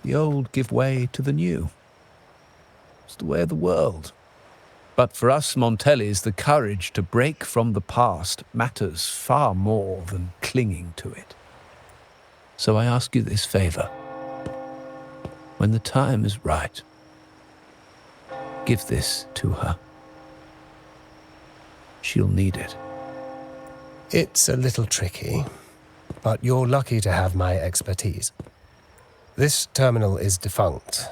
S4: The old give way to the new. It's the way of the world. But for us Montellis, the courage to break from the past matters far more than clinging to it. So I ask you this favor. When the time is right, give this to her. She'll need it.
S8: It's a little tricky, but you're lucky to have my expertise. This terminal is defunct,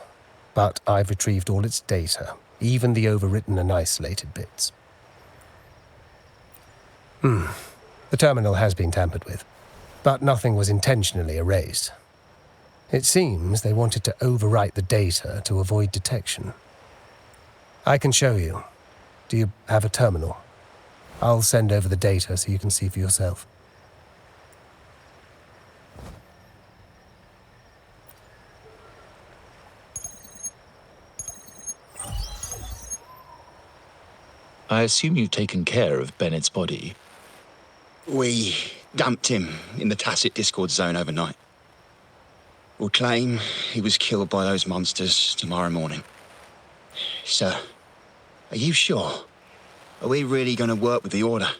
S8: but I've retrieved all its data, even the overwritten and isolated bits. The terminal has been tampered with, but nothing was intentionally erased. It seems they wanted to overwrite the data to avoid detection. I can show you. Do you have a terminal? I'll send over the data so you can see for yourself.
S14: I assume you've taken care of Bennett's body.
S15: We dumped him in the tacit Discord zone overnight. We'll claim he was killed by those monsters tomorrow morning. Sir, are you sure? Are we really going to work with the Order?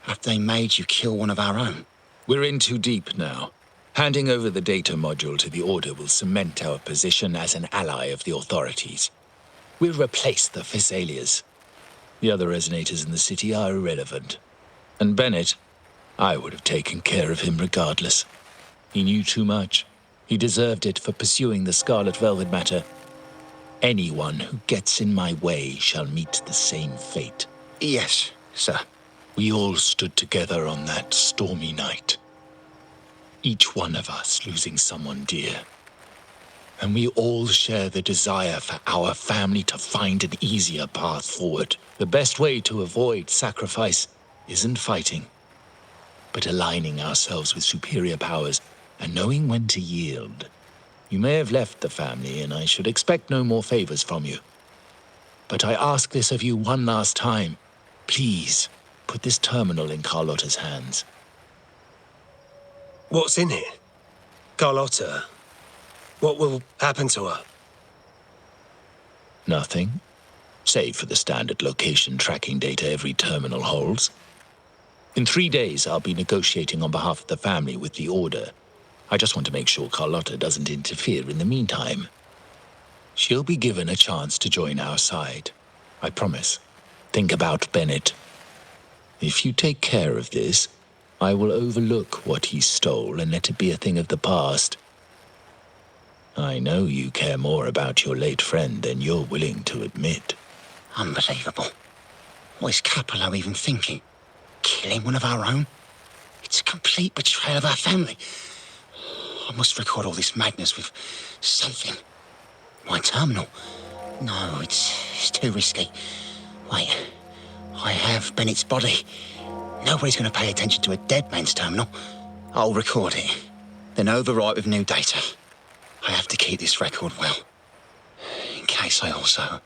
S15: Have they made you kill one of our own?
S14: We're in too deep now. Handing over the data module to the Order will cement our position as an ally of the authorities. We'll replace the Physaelias. The other resonators in the city are irrelevant. And Bennett, I would have taken care of him regardless. He knew too much. He deserved it for pursuing the Scarlet Velvet matter. Anyone who gets in my way shall meet the same fate.
S15: Yes, sir.
S14: We all stood together on that stormy night. Each one of us losing someone dear. And we all share the desire for our family to find an easier path forward. The best way to avoid sacrifice isn't fighting, but aligning ourselves with superior powers and knowing when to yield. You may have left the family, and I should expect no more favors from you. But I ask this of you one last time. Please, put this terminal in Carlotta's hands.
S8: What's in it? Carlotta? What will happen to her?
S14: Nothing, save for the standard location tracking data every terminal holds. In 3 days, I'll be negotiating on behalf of the family with the Order. I just want to make sure Carlotta doesn't interfere in the meantime. She'll be given a chance to join our side. I promise. Think about Bennett. If you take care of this, I will overlook what he stole and let it be a thing of the past. I know you care more about your late friend than you're willing to admit.
S15: Unbelievable. What is Capello even thinking? Killing one of our own? It's a complete betrayal of our family. I must record all this madness with something. My terminal? No, it's too risky. Wait, I have Bennett's body. Nobody's going to pay attention to a dead man's terminal. I'll record it, then overwrite with new data. I have to keep this record well, in case I also...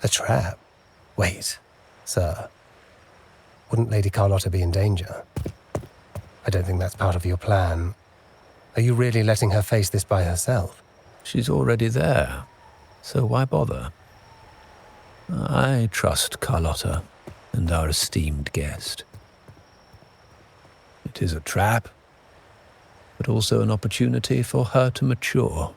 S8: A trap? Wait, sir. Wouldn't Lady Carlotta be in danger? I don't think that's part of your plan. Are you really letting her face this by herself?
S4: She's already there, so why bother? I trust Carlotta and our esteemed guest. It is a trap, but also an opportunity for her to mature.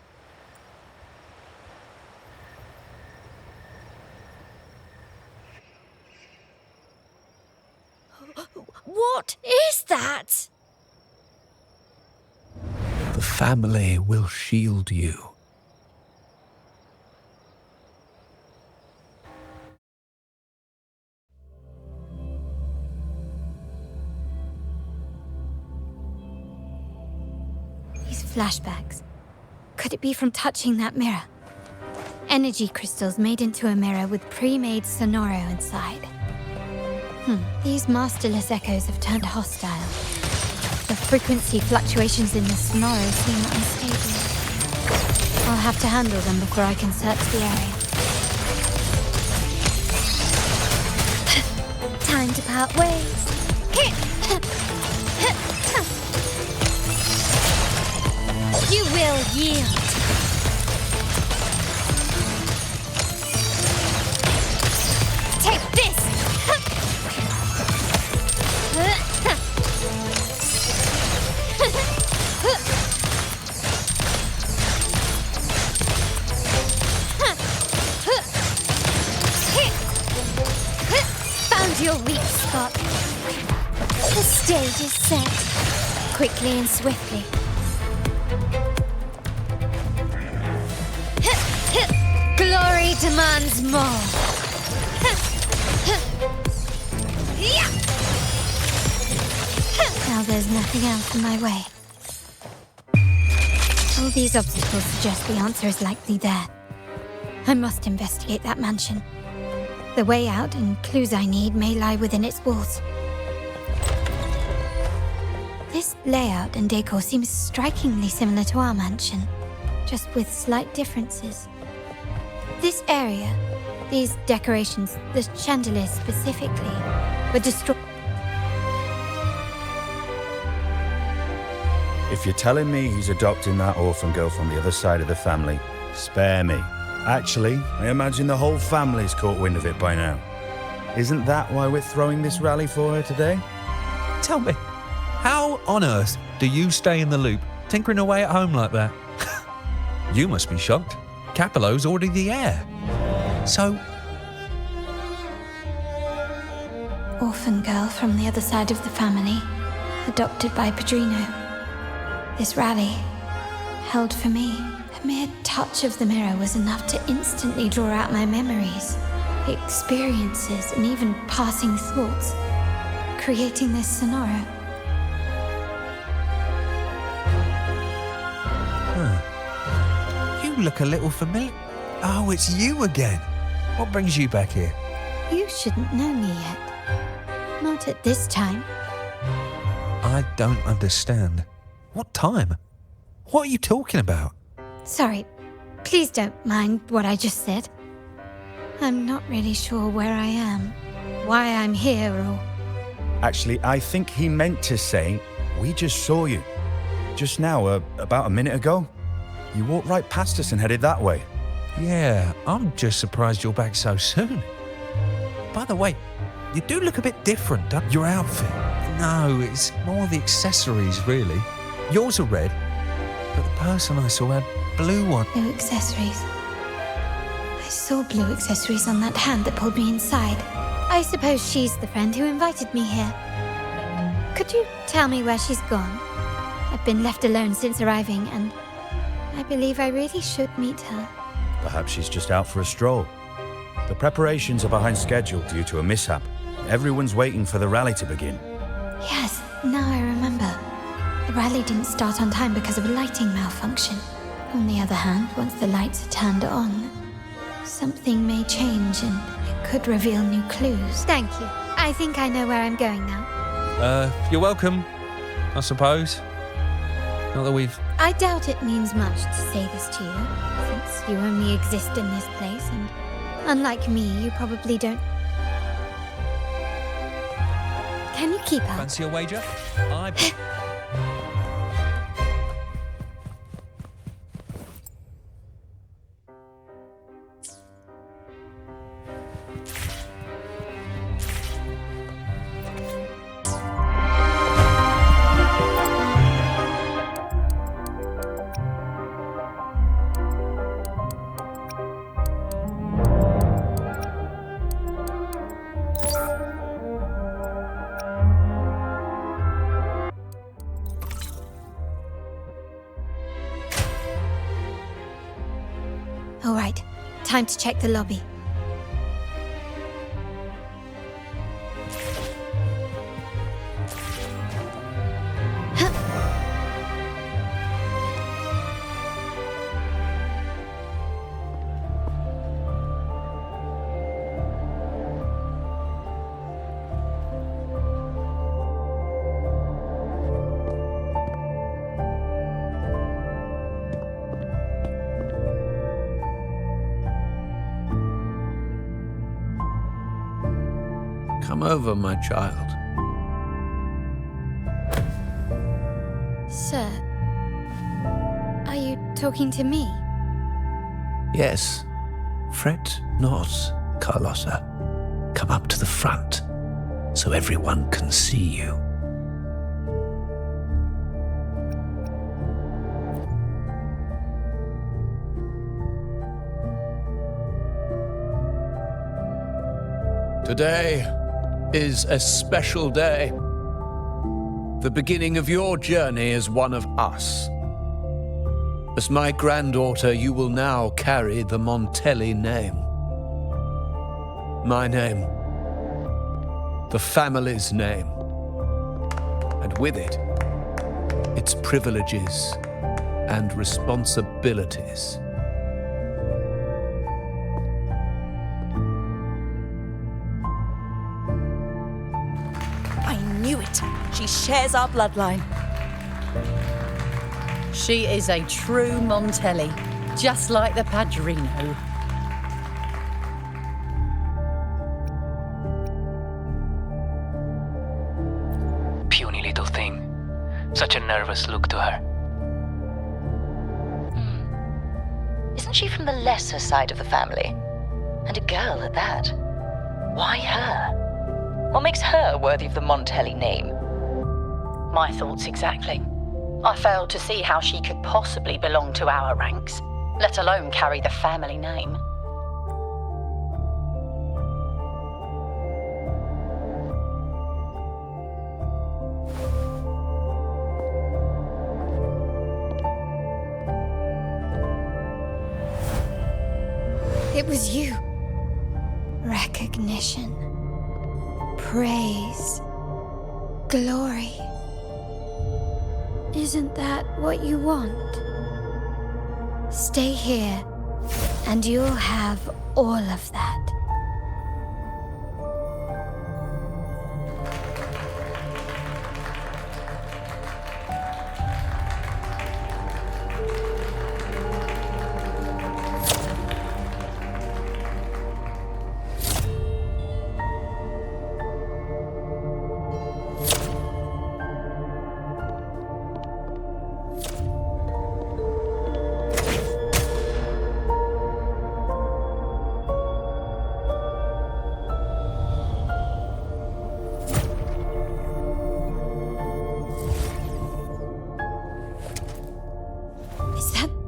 S3: What is that?
S4: The family will shield you.
S5: These flashbacks. Could it be from touching that mirror? Energy crystals made into a mirror with pre-made sonoro inside. These masterless echoes have turned hostile. The frequency fluctuations in the sonoro seem unstable. I'll have to handle them before I can search the area. Time to part ways.
S3: You will yield. Take this! Found your weak spot. The stage is set. Quickly and swiftly. Glory demands more.
S5: Now there's nothing else in my way. All these obstacles suggest the answer is likely there. I must investigate that mansion. The way out and clues I need may lie within its walls. This layout and decor seems strikingly similar to our mansion, just with slight differences. This area, these decorations, the chandeliers specifically, were destroyed.
S2: If you're telling me he's adopting that orphan girl from the other side of the family, spare me. Actually, I imagine the whole family's caught wind of it by now. Isn't that why we're throwing this rally for her today?
S6: Tell me, how on earth do you stay in the loop, tinkering away at home like that? You must be shocked. Capello's already the heir. So...
S5: Orphan girl from the other side of the family, adopted by Padrino. This rally, held for me. A mere touch of the mirror was enough to instantly draw out my memories, experiences, and even passing thoughts, creating this sonoro.
S6: You look a little familiar. Oh, it's you again. What brings you back here?
S5: You shouldn't know me yet. Not at this time.
S6: I don't understand. What time? What are you talking about?
S5: Sorry, please don't mind what I just said. I'm not really sure where I am, why I'm here, or...
S2: Actually, I think he meant to say, we just saw you. Just now, about a minute ago. You walked right past us and headed that way.
S6: Yeah, I'm just surprised you're back so soon. By the way, you do look a bit different, don't you? Your outfit. No, it's more the accessories, really. Yours are red, but the person I saw had blue one.
S5: Blue accessories. I saw blue accessories on that hand that pulled me inside. I suppose she's the friend who invited me here. Could you tell me where she's gone? I've been left alone since arriving, and I believe I really should meet her.
S2: Perhaps she's just out for a stroll. The preparations are behind schedule due to a mishap. Everyone's waiting for the rally to begin.
S5: Yes, now I remember. The rally didn't start on time because of a lighting malfunction. On the other hand, once the lights are turned on, something may change and it could reveal new clues. Thank you. I think I know where I'm going now.
S6: You're welcome, I suppose. Not that we've...
S5: I doubt it means much to say this to you, since you only exist in this place, and unlike me, you probably don't... Can you keep up?
S6: Fancy a wager?
S5: All right, time to check the lobby.
S4: Come over, my child.
S5: Sir, are you talking to me?
S4: Yes. Fret not, Carlotta. Come up to the front, so everyone can see you. Today is a special day. The beginning of your journey as one of us. As my granddaughter, you will now carry the Montelli name. My name. The family's name. And with it, its privileges and responsibilities.
S11: I knew it. She shares our bloodline.
S16: She is a true Montelli, just like the Padrino.
S17: Puny little thing. Such a nervous look to her.
S18: Isn't she from the lesser side of the family? And a girl at that. Why her? What makes her worthy of the Montelli name?
S19: My thoughts exactly. I failed to see how she could possibly belong to our ranks, let alone carry the family name.
S5: It was you. Recognition. Praise. Glory. Isn't that what you want? Stay here, and you'll have all of that.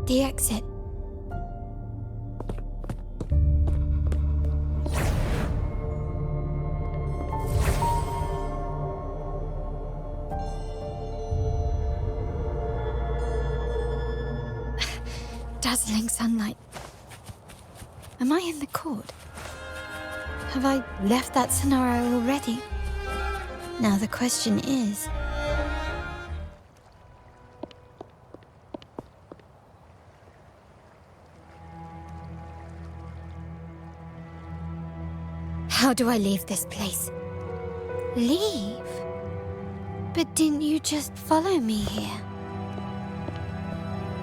S5: The exit. Dazzling sunlight. Am I in the court? Have I left that scenario already? Now the question is, how do I leave this place? Leave? But didn't you just follow me here?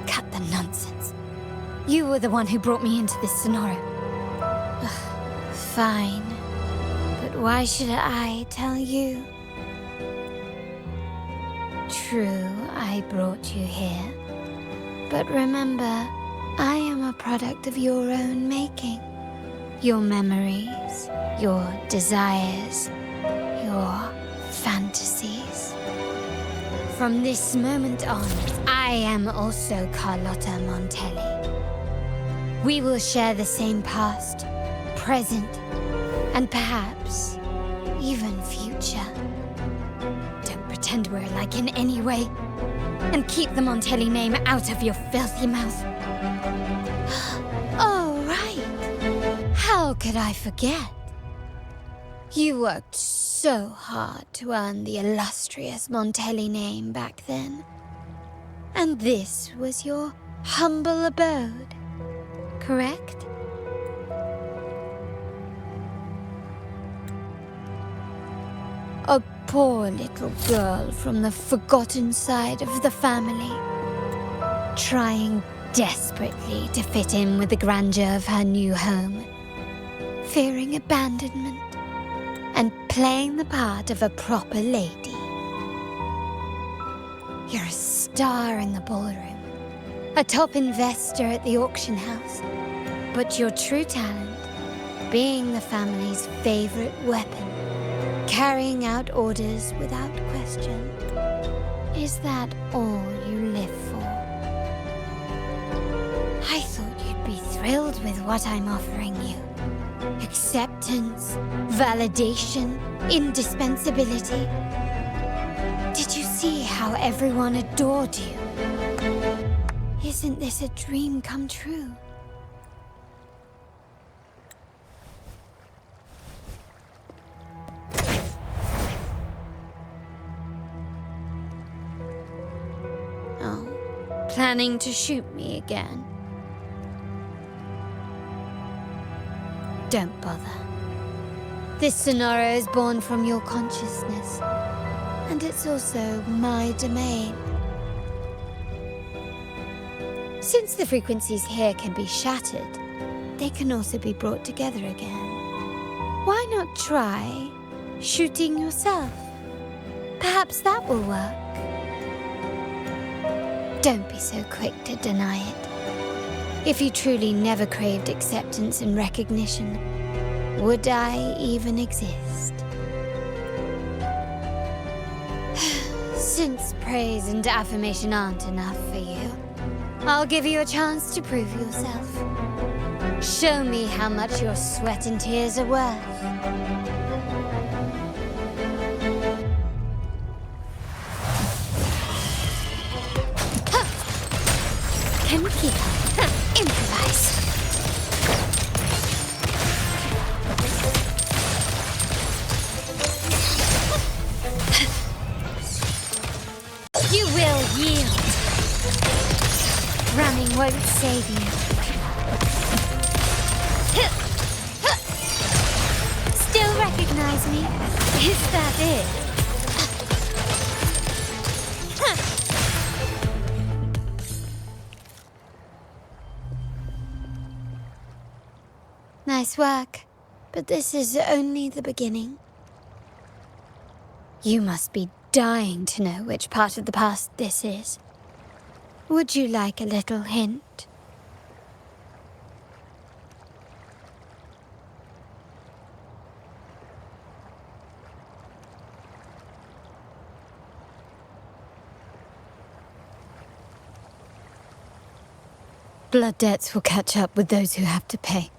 S5: Cut the nonsense. You were the one who brought me into this scenario. Ugh, fine. But why should I tell you? True, I brought you here. But remember, I am a product of your own making. Your memories, your desires, your fantasies. From this moment on, I am also Carlotta Montelli. We will share the same past, present, and perhaps even future. Don't pretend we're alike in any way, and keep the Montelli name out of your filthy mouth. Oh, could I forget? You worked so hard to earn the illustrious Montelli name back then. And this was your humble abode, correct? A poor little girl from the forgotten side of the family, trying desperately to fit in with the grandeur of her new home, fearing abandonment, and playing the part of a proper lady. You're a star in the ballroom, a top investor at the auction house, but your true talent, being the family's favorite weapon, carrying out orders without question. Is that all you live for? I thought you'd be thrilled with what I'm offering you. Acceptance, validation, indispensability. Did you see how everyone adored you? Isn't this a dream come true? Planning to shoot me again? Don't bother. This scenario is born from your consciousness, and it's also my domain. Since the frequencies here can be shattered, they can also be brought together again. Why not try shooting yourself? Perhaps that will work. Don't be so quick to deny it. If you truly never craved acceptance and recognition, would I even exist? Since praise and affirmation aren't enough for you, I'll give you a chance to prove yourself. Show me how much your sweat and tears are worth. Can keep up. Improvise. You will yield. Running won't save you. Still recognize me? Is that it? Nice work, but this is only the beginning. You must be dying to know which part of the past this is. Would you like a little hint? Blood debts will catch up with those who have to pay.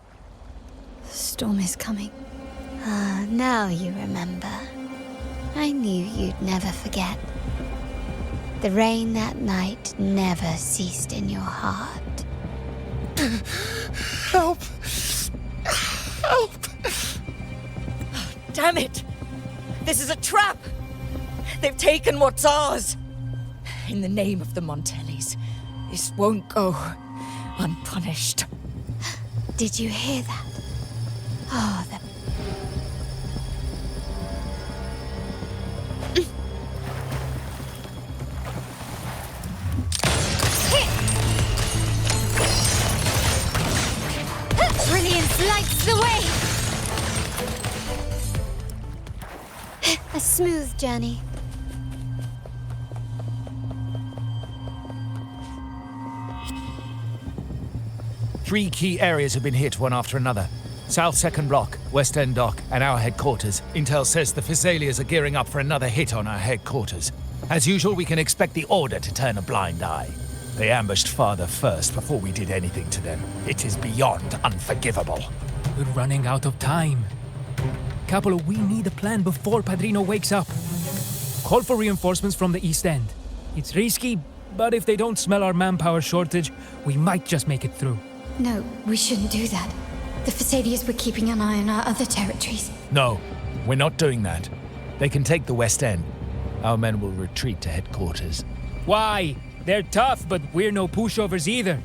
S5: The storm is coming. Ah, now you remember. I knew you'd never forget. The rain that night never ceased in your heart.
S11: Help! Help! Damn it! This is a trap! They've taken what's ours! In the name of the Montellis, this won't go unpunished.
S5: Did you hear that? Oh, the... Brilliance lights the way! A smooth journey.
S2: Three key areas have been hit one after another. South 2nd Block, West End Dock, and our headquarters. Intel says the Physaelias are gearing up for another hit on our headquarters. As usual, we can expect the Order to turn a blind eye. They ambushed Father first before we did anything to them. It is beyond unforgivable.
S20: We're running out of time. Capola, we need a plan before Padrino wakes up. Call for reinforcements from the East End. It's risky, but if they don't smell our manpower shortage, we might just make it through.
S5: No, we shouldn't do that. The Fesadias were keeping an eye on our other territories.
S2: No, we're not doing that. They can take the West End. Our men will retreat to headquarters.
S20: Why? They're tough, but we're no pushovers either.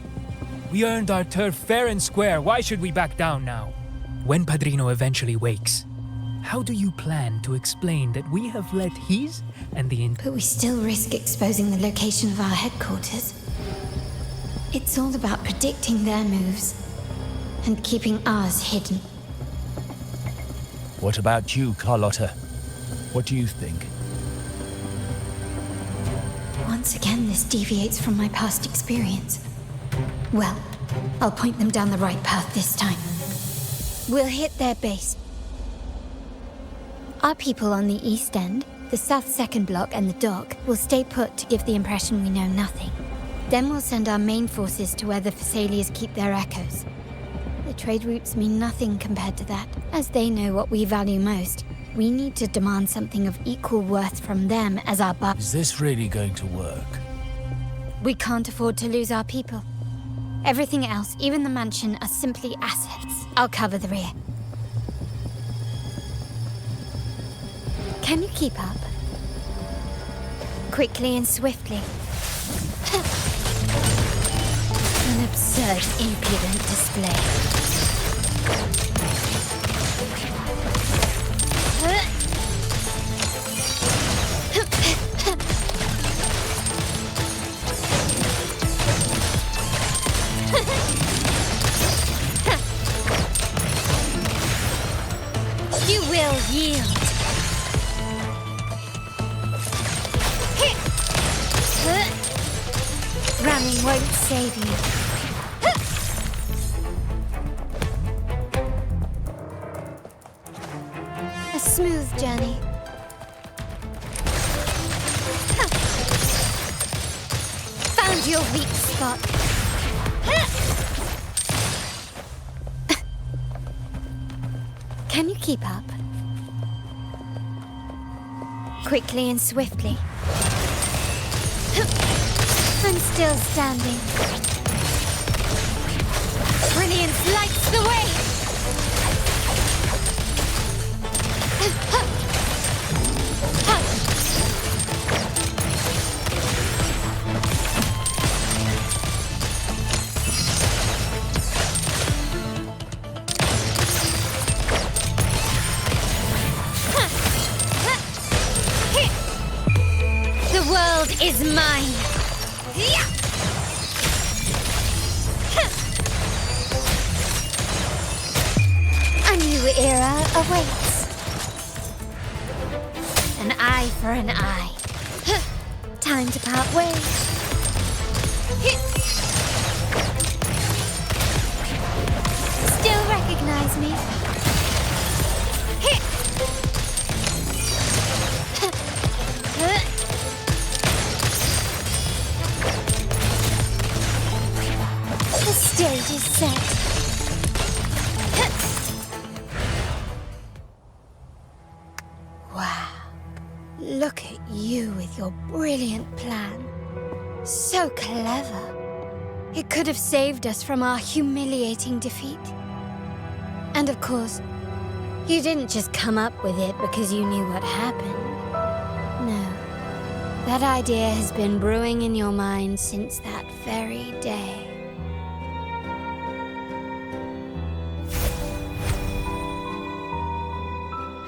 S20: We earned our turf fair and square. Why should we back down now? When Padrino eventually wakes, how do you plan to explain that we have let his and the...
S5: But we still risk exposing the location of our headquarters. It's all about predicting their moves and keeping ours hidden.
S2: What about you, Carlotta? What do you think?
S5: Once again, this deviates from my past experience. Well, I'll point them down the right path this time. We'll hit their base. Our people on the East End, the South Second Block and the Dock will stay put to give the impression we know nothing. Then we'll send our main forces to where the Fesalias keep their echoes. The trade routes mean nothing compared to that. As they know what we value most, we need to demand something of equal worth from them as our
S2: Is this really going to work?
S5: We can't afford to lose our people. Everything else, even the mansion, are simply assets. I'll cover the rear. Can you keep up? Quickly and swiftly. An absurd, impudent display.
S3: You will yield.
S5: Ramming won't save you. A smooth journey.
S3: Found your weak spot.
S5: Can you keep up? Quickly and swiftly. I'm still standing.
S3: Brilliance lights the way. The world is mine.
S5: A new era awaits.
S3: An eye for an eye.
S5: Time to part ways. Still recognize me? The stage is set. Wow. Look at you with your brilliant plan. So clever. It could have saved us from our humiliating defeat. And of course, you didn't just come up with it because you knew what happened. No. That idea has been brewing in your mind since that very day.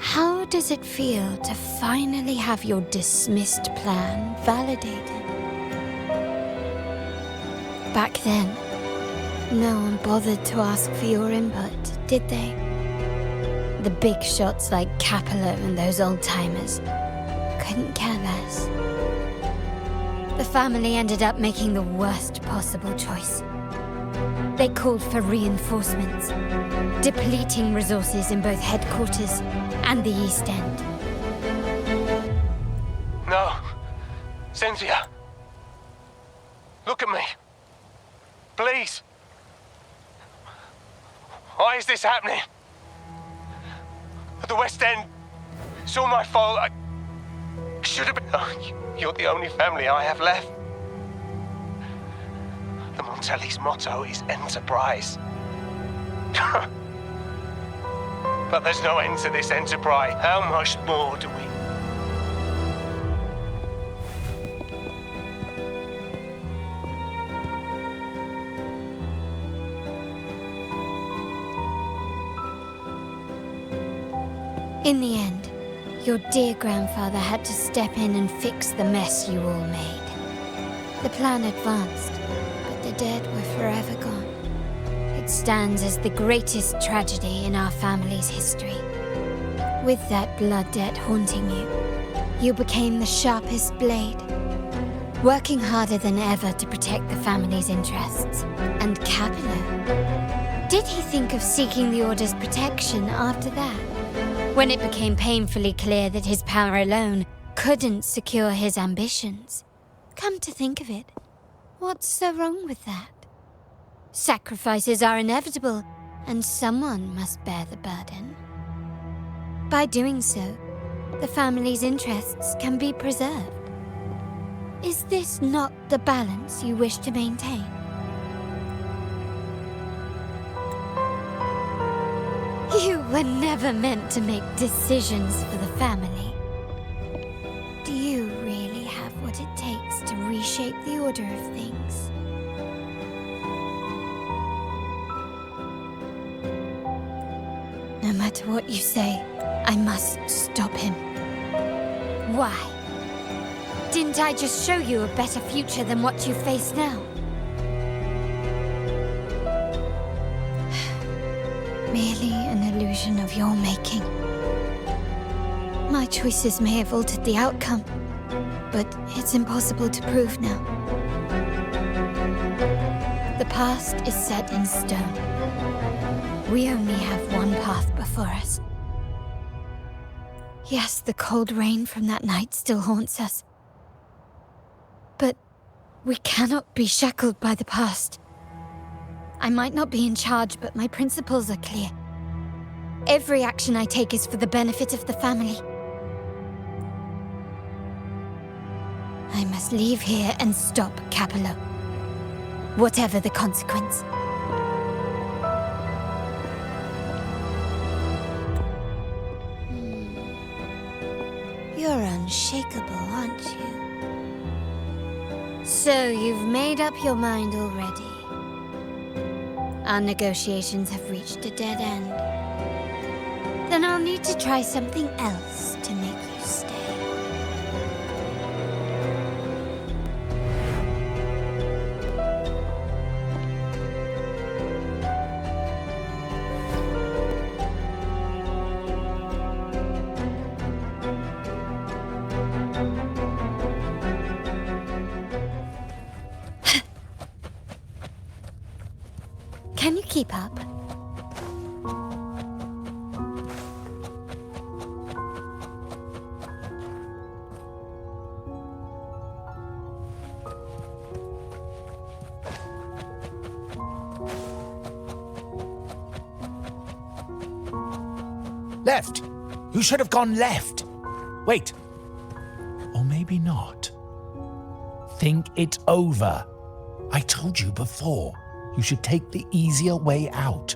S5: How does it feel to finally have your dismissed plan validated? Back then, no one bothered to ask for your input, did they? The big shots like Capello and those old-timers couldn't care less. The family ended up making the worst possible choice. They called for reinforcements, depleting resources in both headquarters and the East End.
S8: No. Cynthia. Look at me. Please. Why is this happening? At the West End. It's all my fault. I should have been... Oh, you're the only family I have left. The Montelli's motto is enterprise. But there's no end to this enterprise. How much more do we...
S5: In the end, your dear grandfather had to step in and fix the mess you all made. The plan advanced, but the dead were forever gone. It stands as the greatest tragedy in our family's history. With that blood debt haunting you, you became the sharpest blade, working harder than ever to protect the family's interests. And Capello? Did he think of seeking the Order's protection after that? When it became painfully clear that his power alone couldn't secure his ambitions. Come to think of it, what's so wrong with that? Sacrifices are inevitable, and someone must bear the burden. By doing so, the family's interests can be preserved. Is this not the balance you wish to maintain? You were never meant to make decisions for the family. Do you really have what it takes to reshape the order of things? No matter what you say, I must stop him. Why? Didn't I just show you a better future than what you face now? Merely an illusion of your making. My choices may have altered the outcome, but it's impossible to prove now. The past is set in stone. We only have one path before us. Yes, the cold rain from that night still haunts us. But we cannot be shackled by the past. I might not be in charge, but my principles are clear. Every action I take is for the benefit of the family. I must leave here and stop Capello, whatever the consequence. You're unshakable, aren't you? So you've made up your mind already. Our negotiations have reached a dead end. Then I'll need to try something else to make you stay. Can you keep up?
S2: Left! You should have gone left! Wait. Or maybe not. Think it over. I told you before. You should take the easier way out.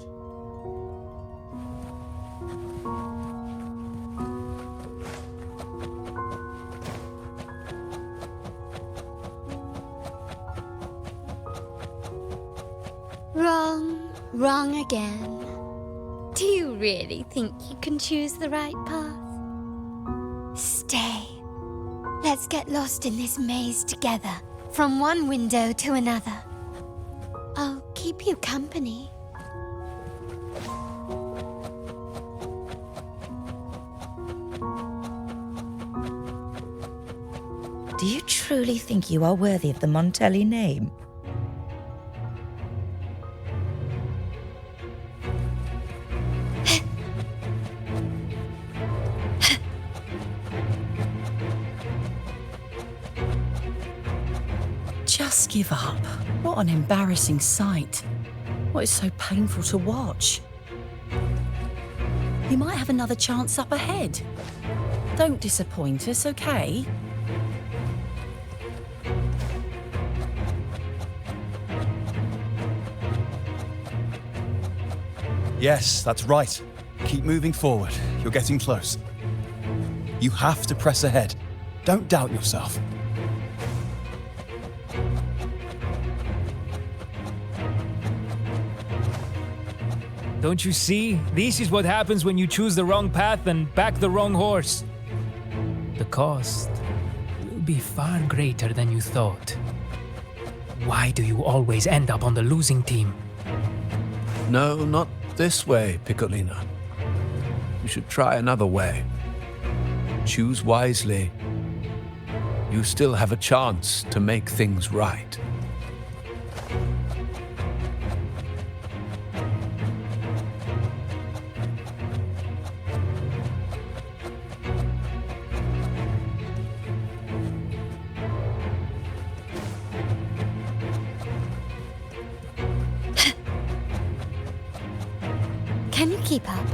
S5: Wrong again. Do you really think you can choose the right path? Stay. Let's get lost in this maze together, from one window to another. I'll keep you company.
S18: Do you truly think you are worthy of the Montelli name?
S11: Just give up. What an embarrassing sight. What is so painful to watch? You might have another chance up ahead. Don't disappoint us, okay?
S10: Yes, that's right.
S21: Keep moving forward. You're getting close. You have to press ahead. Don't doubt yourself.
S20: Don't you see? This is what happens when you choose the wrong path and back the wrong horse. The cost will be far greater than you thought. Why do you always end up on the losing team?
S4: No, not this way, Piccolina. You should try another way. Choose wisely. You still have a chance to make things right.
S5: Can you keep up?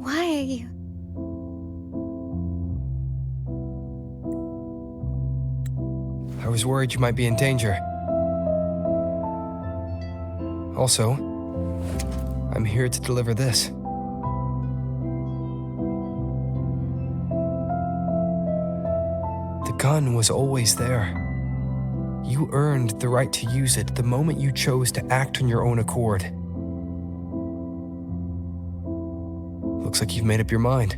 S5: Why are you?
S1: I was worried you might be in danger. Also, I'm here to deliver this. The gun was always there. You earned the right to use it the moment you chose to act on your own accord. Looks like you've made up your mind.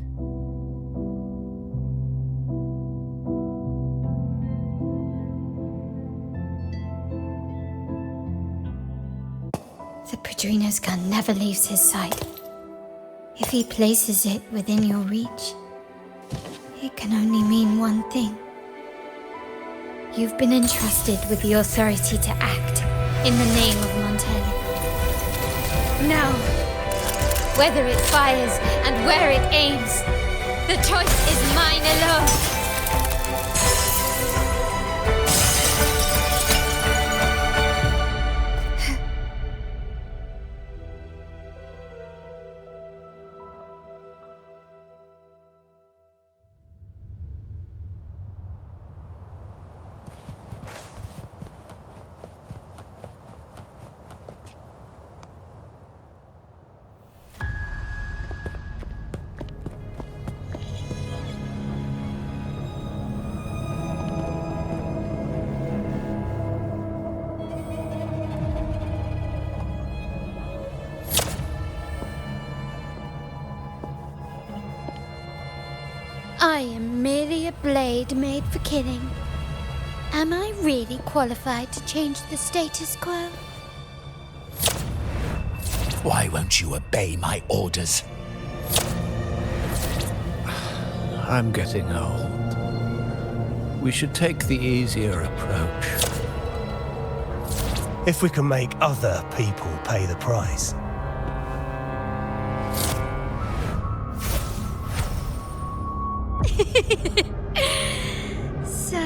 S5: The Padrino's gun never leaves his side. If he places it within your reach, it can only mean one thing. You've been entrusted with the authority to act in the name of Montelli. Now, whether it fires and where it aims, the choice is mine alone. I am merely a blade made for killing. Am I really qualified to change the status quo?
S2: Why won't you obey my orders?
S4: I'm getting old. We should take the easier approach.
S8: If we can make other people pay the price.
S5: So,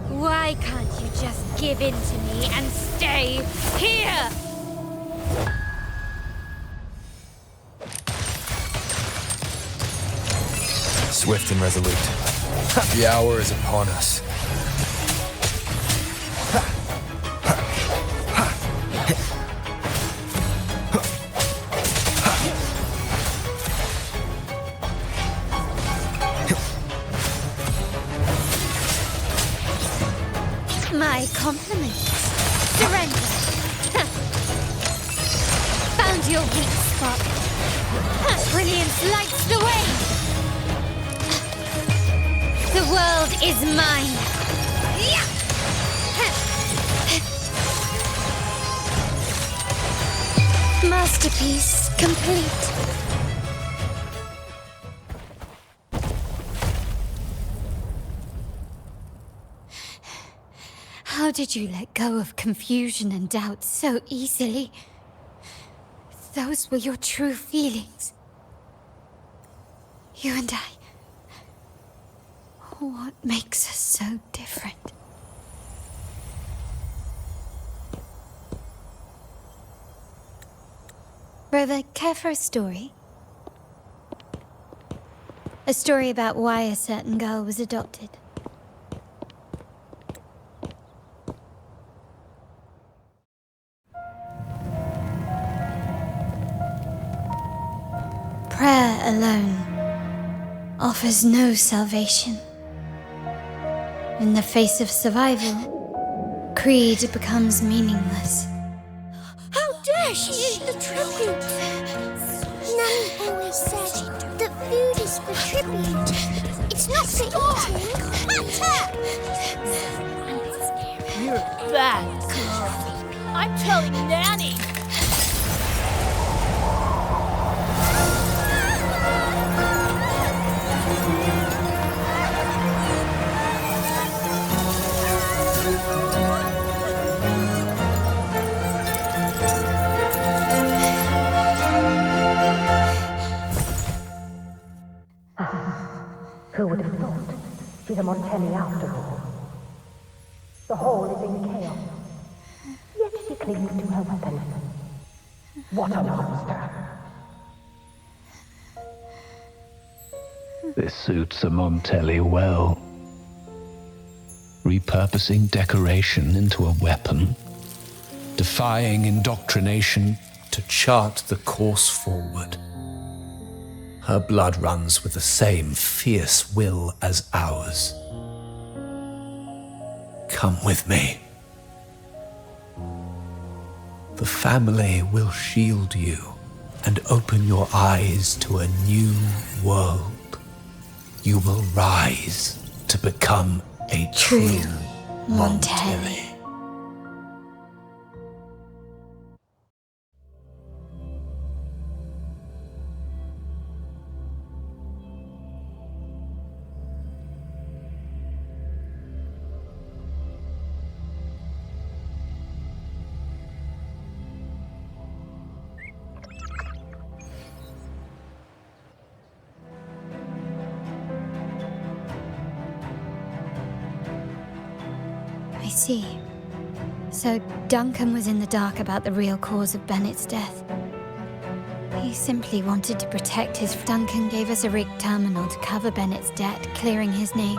S5: why can't you just give in to me and stay here?
S1: Swift and resolute. The hour is upon us.
S5: My compliments. Surrender. Found your weak spot. Brilliance lights the way. The world is mine. Masterpiece complete. How did you let go of confusion and doubt so easily? Those were your true feelings. You and I. What makes us so different? Rover, care for a story? A story about why a certain girl was adopted. Prayer alone offers no salvation. In the face of survival, creed becomes meaningless.
S7: How dare she eat the tribute? Nanny always said that food is for tribute. It's not for eating.
S16: You're a bad girl. I'm telling Nanny.
S22: Who would have thought? She's a Montelli after all. The hall is in chaos. Yet she clings to her weapon. What a monster!
S4: This suits a Montelli well. Repurposing decoration into a weapon, defying indoctrination to chart the course forward. Her blood runs with the same fierce will as ours. Come with me. The family will shield you and open your eyes to a new world. You will rise to become a true Montelli.
S5: I see. So Duncan was in the dark about the real cause of Bennett's death. He simply wanted to protect his... Duncan gave us a rigged terminal to cover Bennett's debt, clearing his name.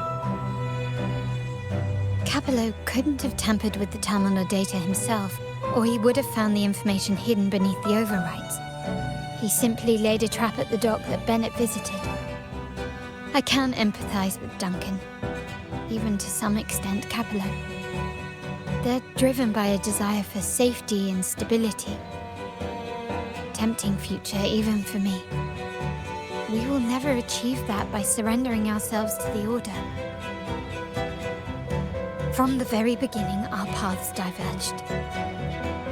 S5: Capello couldn't have tampered with the terminal data himself, or he would have found the information hidden beneath the overwrites. He simply laid a trap at the dock that Bennett visited. I can empathize with Duncan, even to some extent Capello. They're driven by a desire for safety and stability. Tempting future, even for me. We will never achieve that by surrendering ourselves to the Order. From the very beginning, our paths diverged.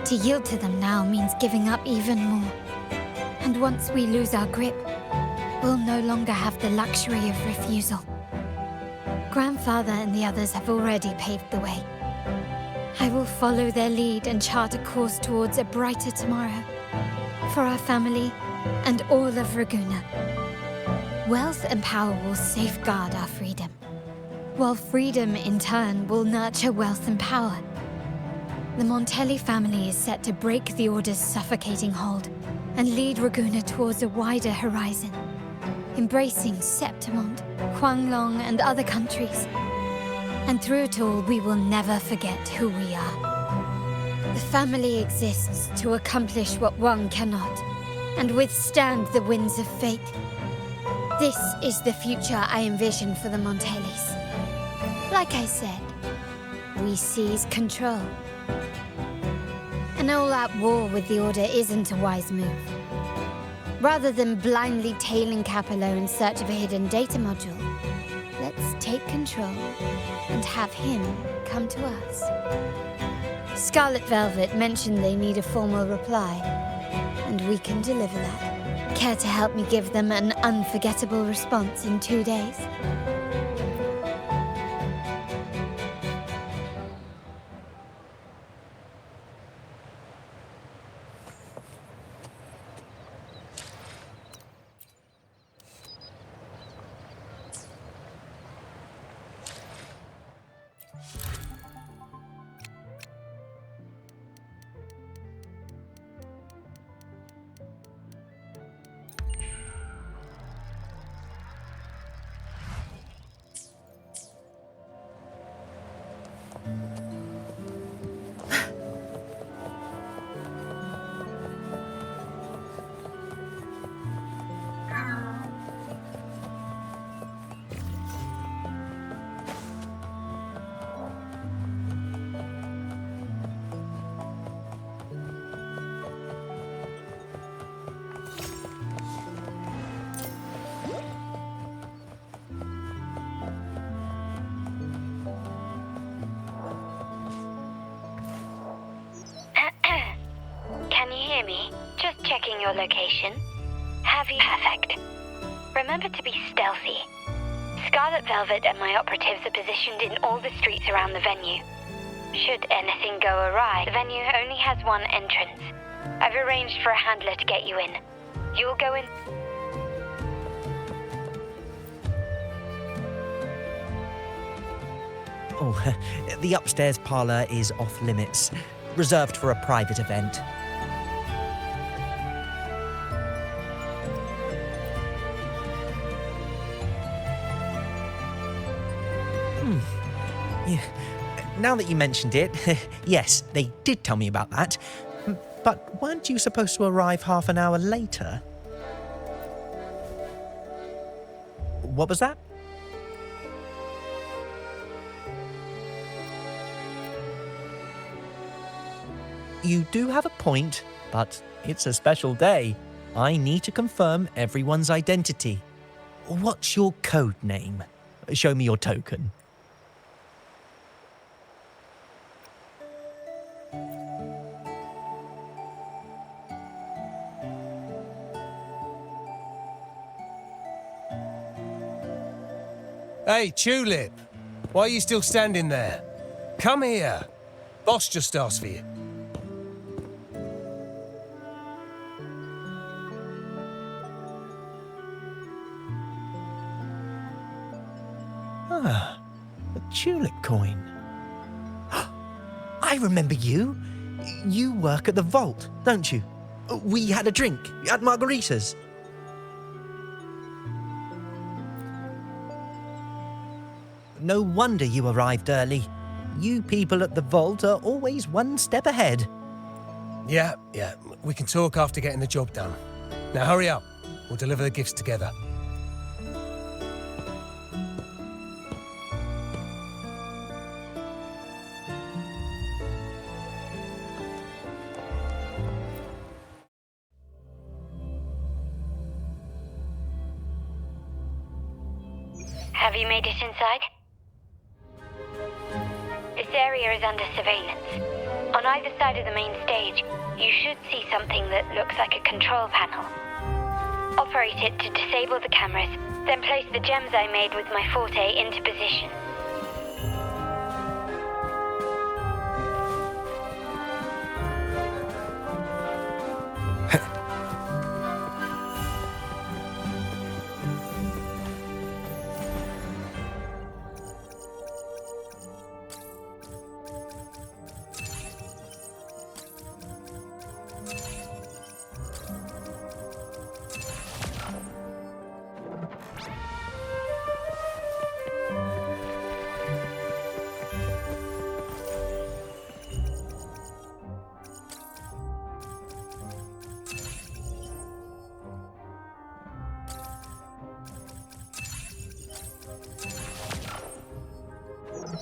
S5: To yield to them now means giving up even more. And once we lose our grip, we'll no longer have the luxury of refusal. Grandfather and the others have already paved the way. I will follow their lead and chart a course towards a brighter tomorrow. For our family and all of Ragusa. Wealth and power will safeguard our freedom, while freedom in turn will nurture wealth and power. The Montelli family is set to break the Order's suffocating hold and lead Ragusa towards a wider horizon, embracing Septimont, Huanglong, and other countries. And through it all, we will never forget who we are. The family exists to accomplish what one cannot, and withstand the winds of fate. This is the future I envision for the Montellis. Like I said, we seize control. An all-out war with the Order isn't a wise move. Rather than blindly tailing Capello in search of a hidden data module, let's take control and have him come to us. Scarlet Velvet mentioned they need a formal reply, and we can deliver that. Care to help me give them an unforgettable response in 2 days?
S9: your location? Have you? Perfect. Remember to be stealthy. Scarlet Velvet and my operatives are positioned in all the streets around the venue. Should anything go awry, the venue only has one entrance. I've arranged for a handler to get you in. You'll go in...
S12: Oh, the upstairs parlour is off limits, reserved for a private event. Yeah. Now that you mentioned it, yes, they did tell me about that. But weren't you supposed to arrive half an hour later? What was that? You do have a point, but it's a special day. I need to confirm everyone's identity. What's your code name? Show me your token.
S8: Hey, Tulip! Why are you still standing there? Come here. Boss just asked for you.
S12: Ah, a tulip coin. I remember you. You work at the vault, don't you? We had a drink at margaritas. No wonder you arrived early. You people at the vault are always one step ahead.
S8: Yeah. We can talk after getting the job done. Now hurry up. We'll deliver the gifts together.
S9: Have you made it inside? This area is under surveillance. On either side of the main stage, you should see something that looks like a control panel. Operate it to disable the cameras, then place the gems I made with my forte into position.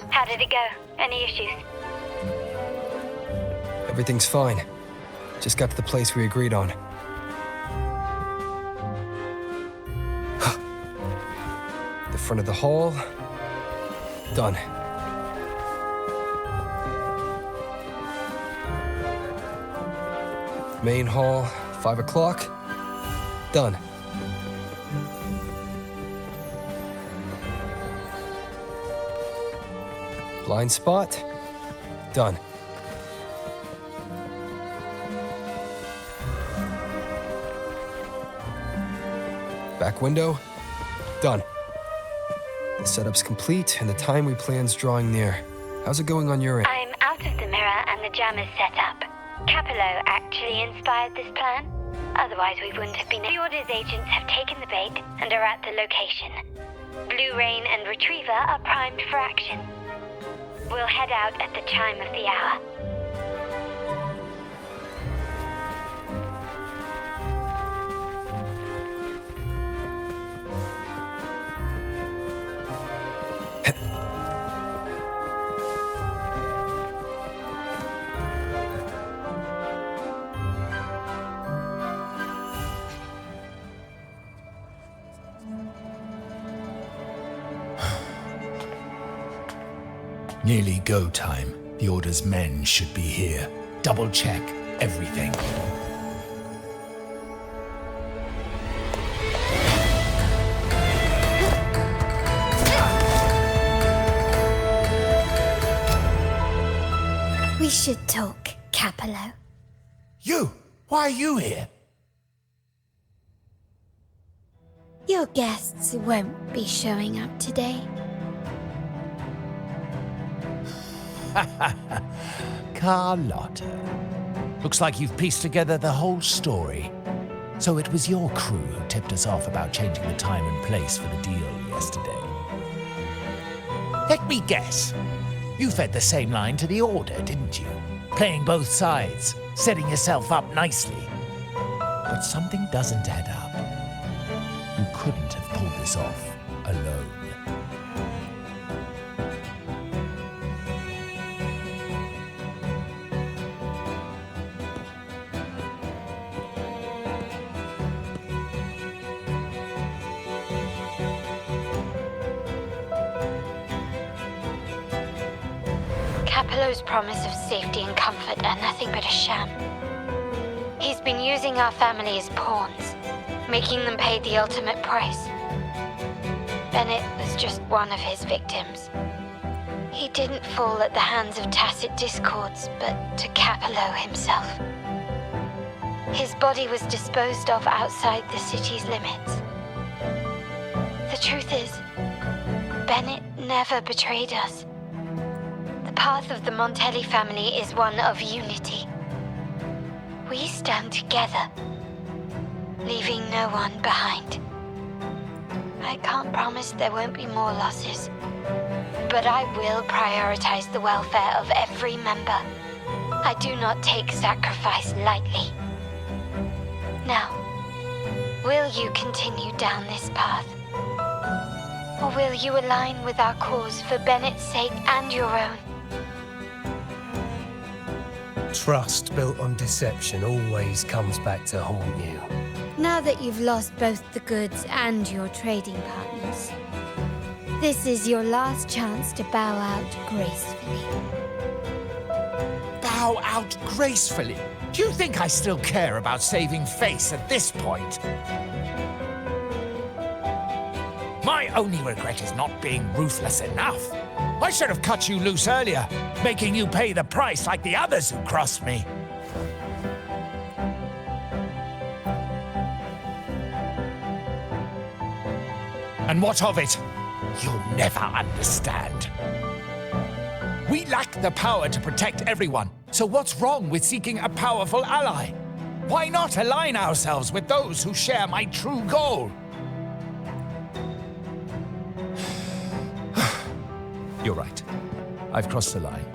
S9: How did it go? Any issues?
S1: Everything's fine. Just got to the place we agreed on. The front of the hall. Done. Main hall, 5 o'clock. Done. Blind spot. Done. Back window. Done. The setup's complete and the time we plan's drawing near. How's it going on your end?
S9: I'm out of the mirror and the jam is set up. Capello actually inspired this plan. Otherwise we wouldn't have been... The Order's agents have taken the bait and are at the location. Blue Rain and Retriever are primed for action. We'll head out at the chime of the hour.
S2: Nearly go time. The Order's men should be here. Double check everything.
S5: should talk, Capello.
S2: You! Why are you here?
S5: Your guests won't be showing up today.
S2: Carlotta. Looks like you've pieced together the whole story. So it was your crew who tipped us off about changing the time and place for the deal yesterday. Let me guess. You fed the same line to the Order, didn't you? Playing both sides, setting yourself up nicely. But something doesn't add up. You couldn't have pulled this off alone.
S9: Capello's promise of safety and comfort are nothing but a sham. He's been using our family as pawns, making them pay the ultimate price. Bennett was just one of his victims. He didn't fall at the hands of tacit discords, but to Capello himself. His body was disposed of outside the city's limits. The truth is, Bennett never betrayed us. The path of the Montelli family is one of unity. We stand together, leaving no one behind. I can't promise there won't be more losses, but I will prioritize the welfare of every member. I do not take sacrifice lightly. Now, will you continue down this path? Or will you align with our cause for Bennett's sake and your own?
S8: Trust built on deception always comes back to haunt you.
S5: Now that you've lost both the goods and your trading partners, this is your last chance to bow out gracefully.
S2: Bow out gracefully? Do you think I still care about saving face at this point? My only regret is not being ruthless enough. I should have cut you loose earlier, making you pay the price like the others who crossed me. And what of it? You'll never understand. We lack the power to protect everyone, so what's wrong with seeking a powerful ally? Why not align ourselves with those who share my true goal? You're right. I've crossed the line.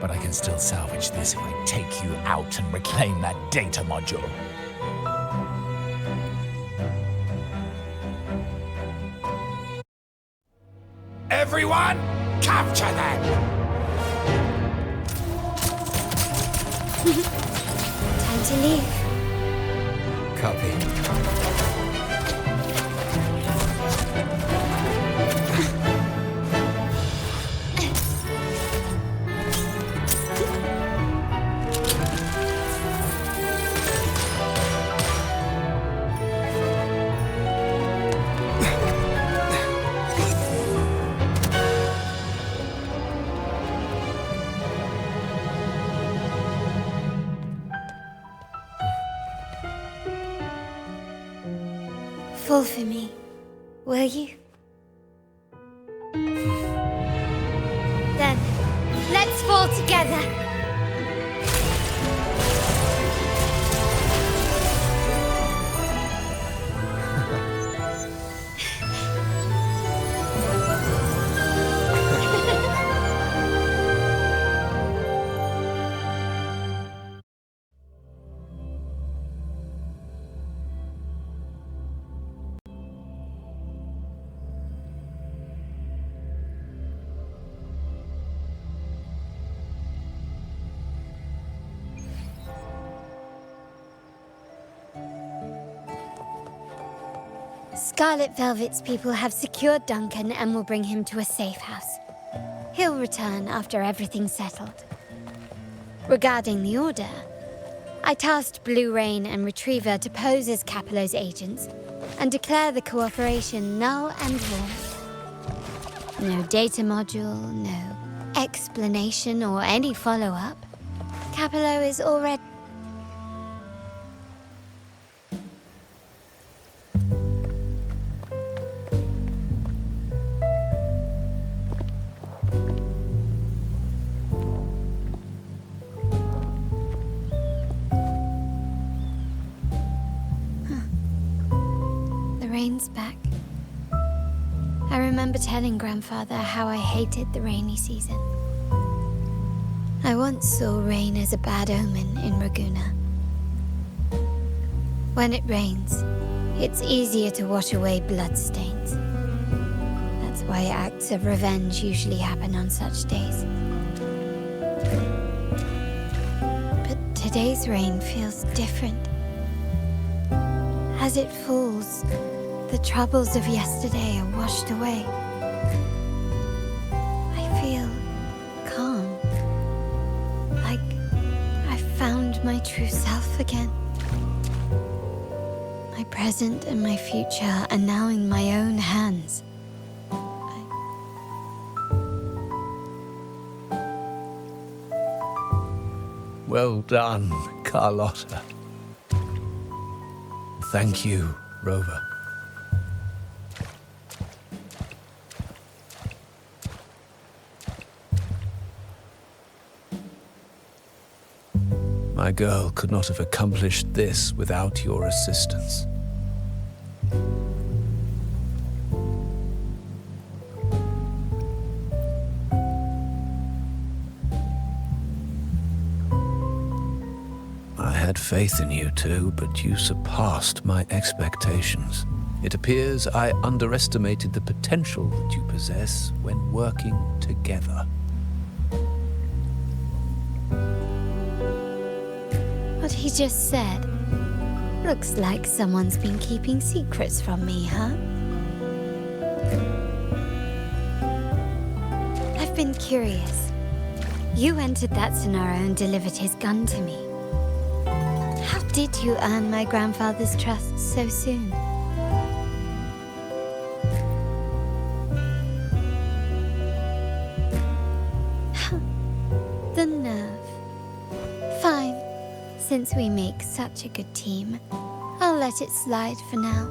S2: But I can still salvage this if I take you out and reclaim that data module. Everyone, capture them!
S5: Time to leave.
S1: Copy.
S5: Fall for me, will you? Then, let's fall together. Scarlet Velvet's people have secured Duncan and will bring him to a safe house. He'll return after everything's settled. Regarding the Order, I tasked Blue Rain and Retriever to pose as Capello's agents and declare the cooperation null and void. No data module, no explanation or any follow-up. Capello is already... The rain's back. I remember telling Grandfather how I hated the rainy season. I once saw rain as a bad omen in Raguna. When it rains, it's easier to wash away bloodstains. That's why acts of revenge usually happen on such days. But today's rain feels different. As it falls, the troubles of yesterday are washed away. I feel calm. Like I've found my true self again. My present and my future are now in my own hands.
S4: Well done, Carlotta. Thank you, Rover. My girl could not have accomplished this without your assistance. I had faith in you too, but you surpassed my expectations. It appears I underestimated the potential that you possess when working together.
S5: What he just said. Looks like someone's been keeping secrets from me, huh? I've been curious. You entered that Sonaro and delivered his gun to me. How did you earn my grandfather's trust so soon? The nerve. Fine. Since we make such a good team, I'll let it slide for now.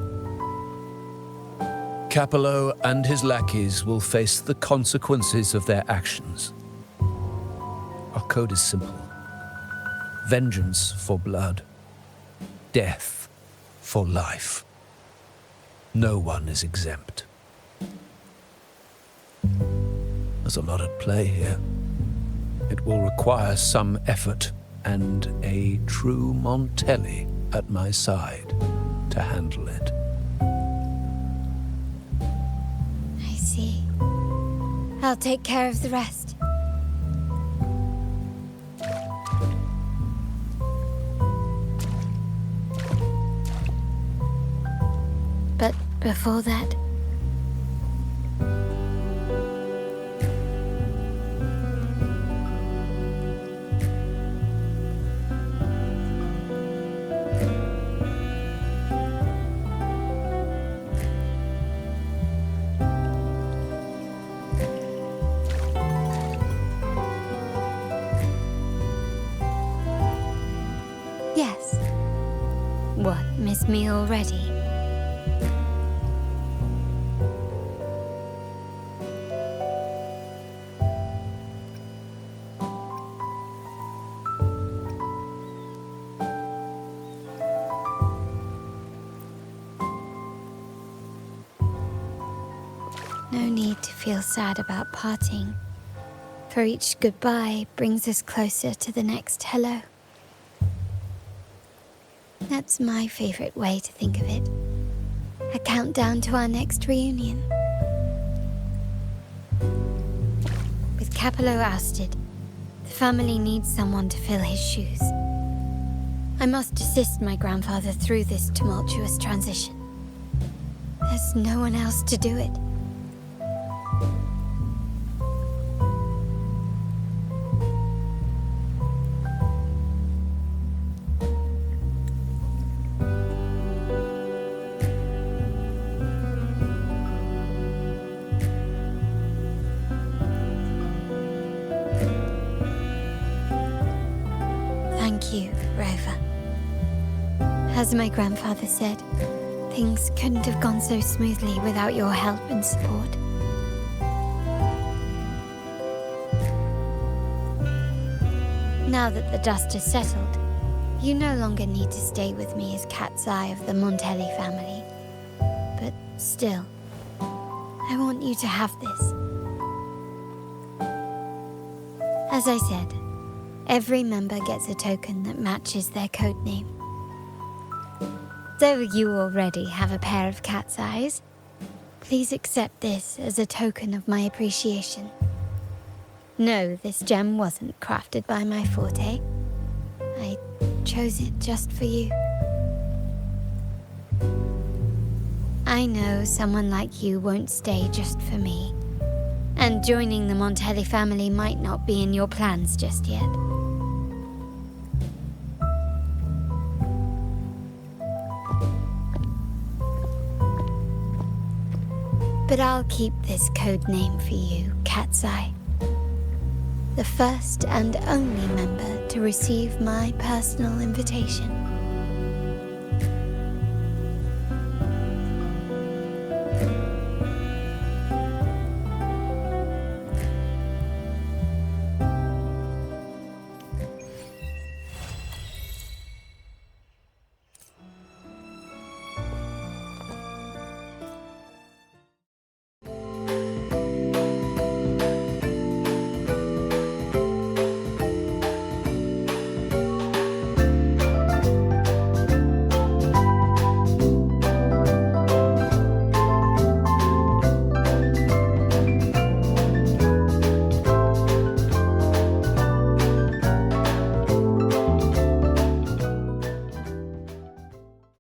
S4: Capello and his lackeys will face the consequences of their actions. Our code is simple. Vengeance for blood. Death for life. No one is exempt. There's a lot at play here. It will require some effort and a true Montelli at my side to handle it.
S5: I see. I'll take care of the rest. But before that... Yes. What, miss me already? No need to feel sad about parting, for each goodbye brings us closer to the next hello. That's my favorite way to think of it. A countdown to our next reunion. With Capello ousted, the family needs someone to fill his shoes. I must assist my grandfather through this tumultuous transition. There's no one else to do it. As my grandfather said, things couldn't have gone so smoothly without your help and support. Now that the dust has settled, you no longer need to stay with me as Cat's Eye of the Montelli family. But still, I want you to have this. As I said, every member gets a token that matches their code name. Though you already have a pair of cat's eyes, please accept this as a token of my appreciation. No, this gem wasn't crafted by my forte. I chose it just for you. I know someone like you won't stay just for me, and joining the Montelli family might not be in your plans just yet. But I'll keep this code name for you, Cat's Eye. The first and only member to receive my personal invitation.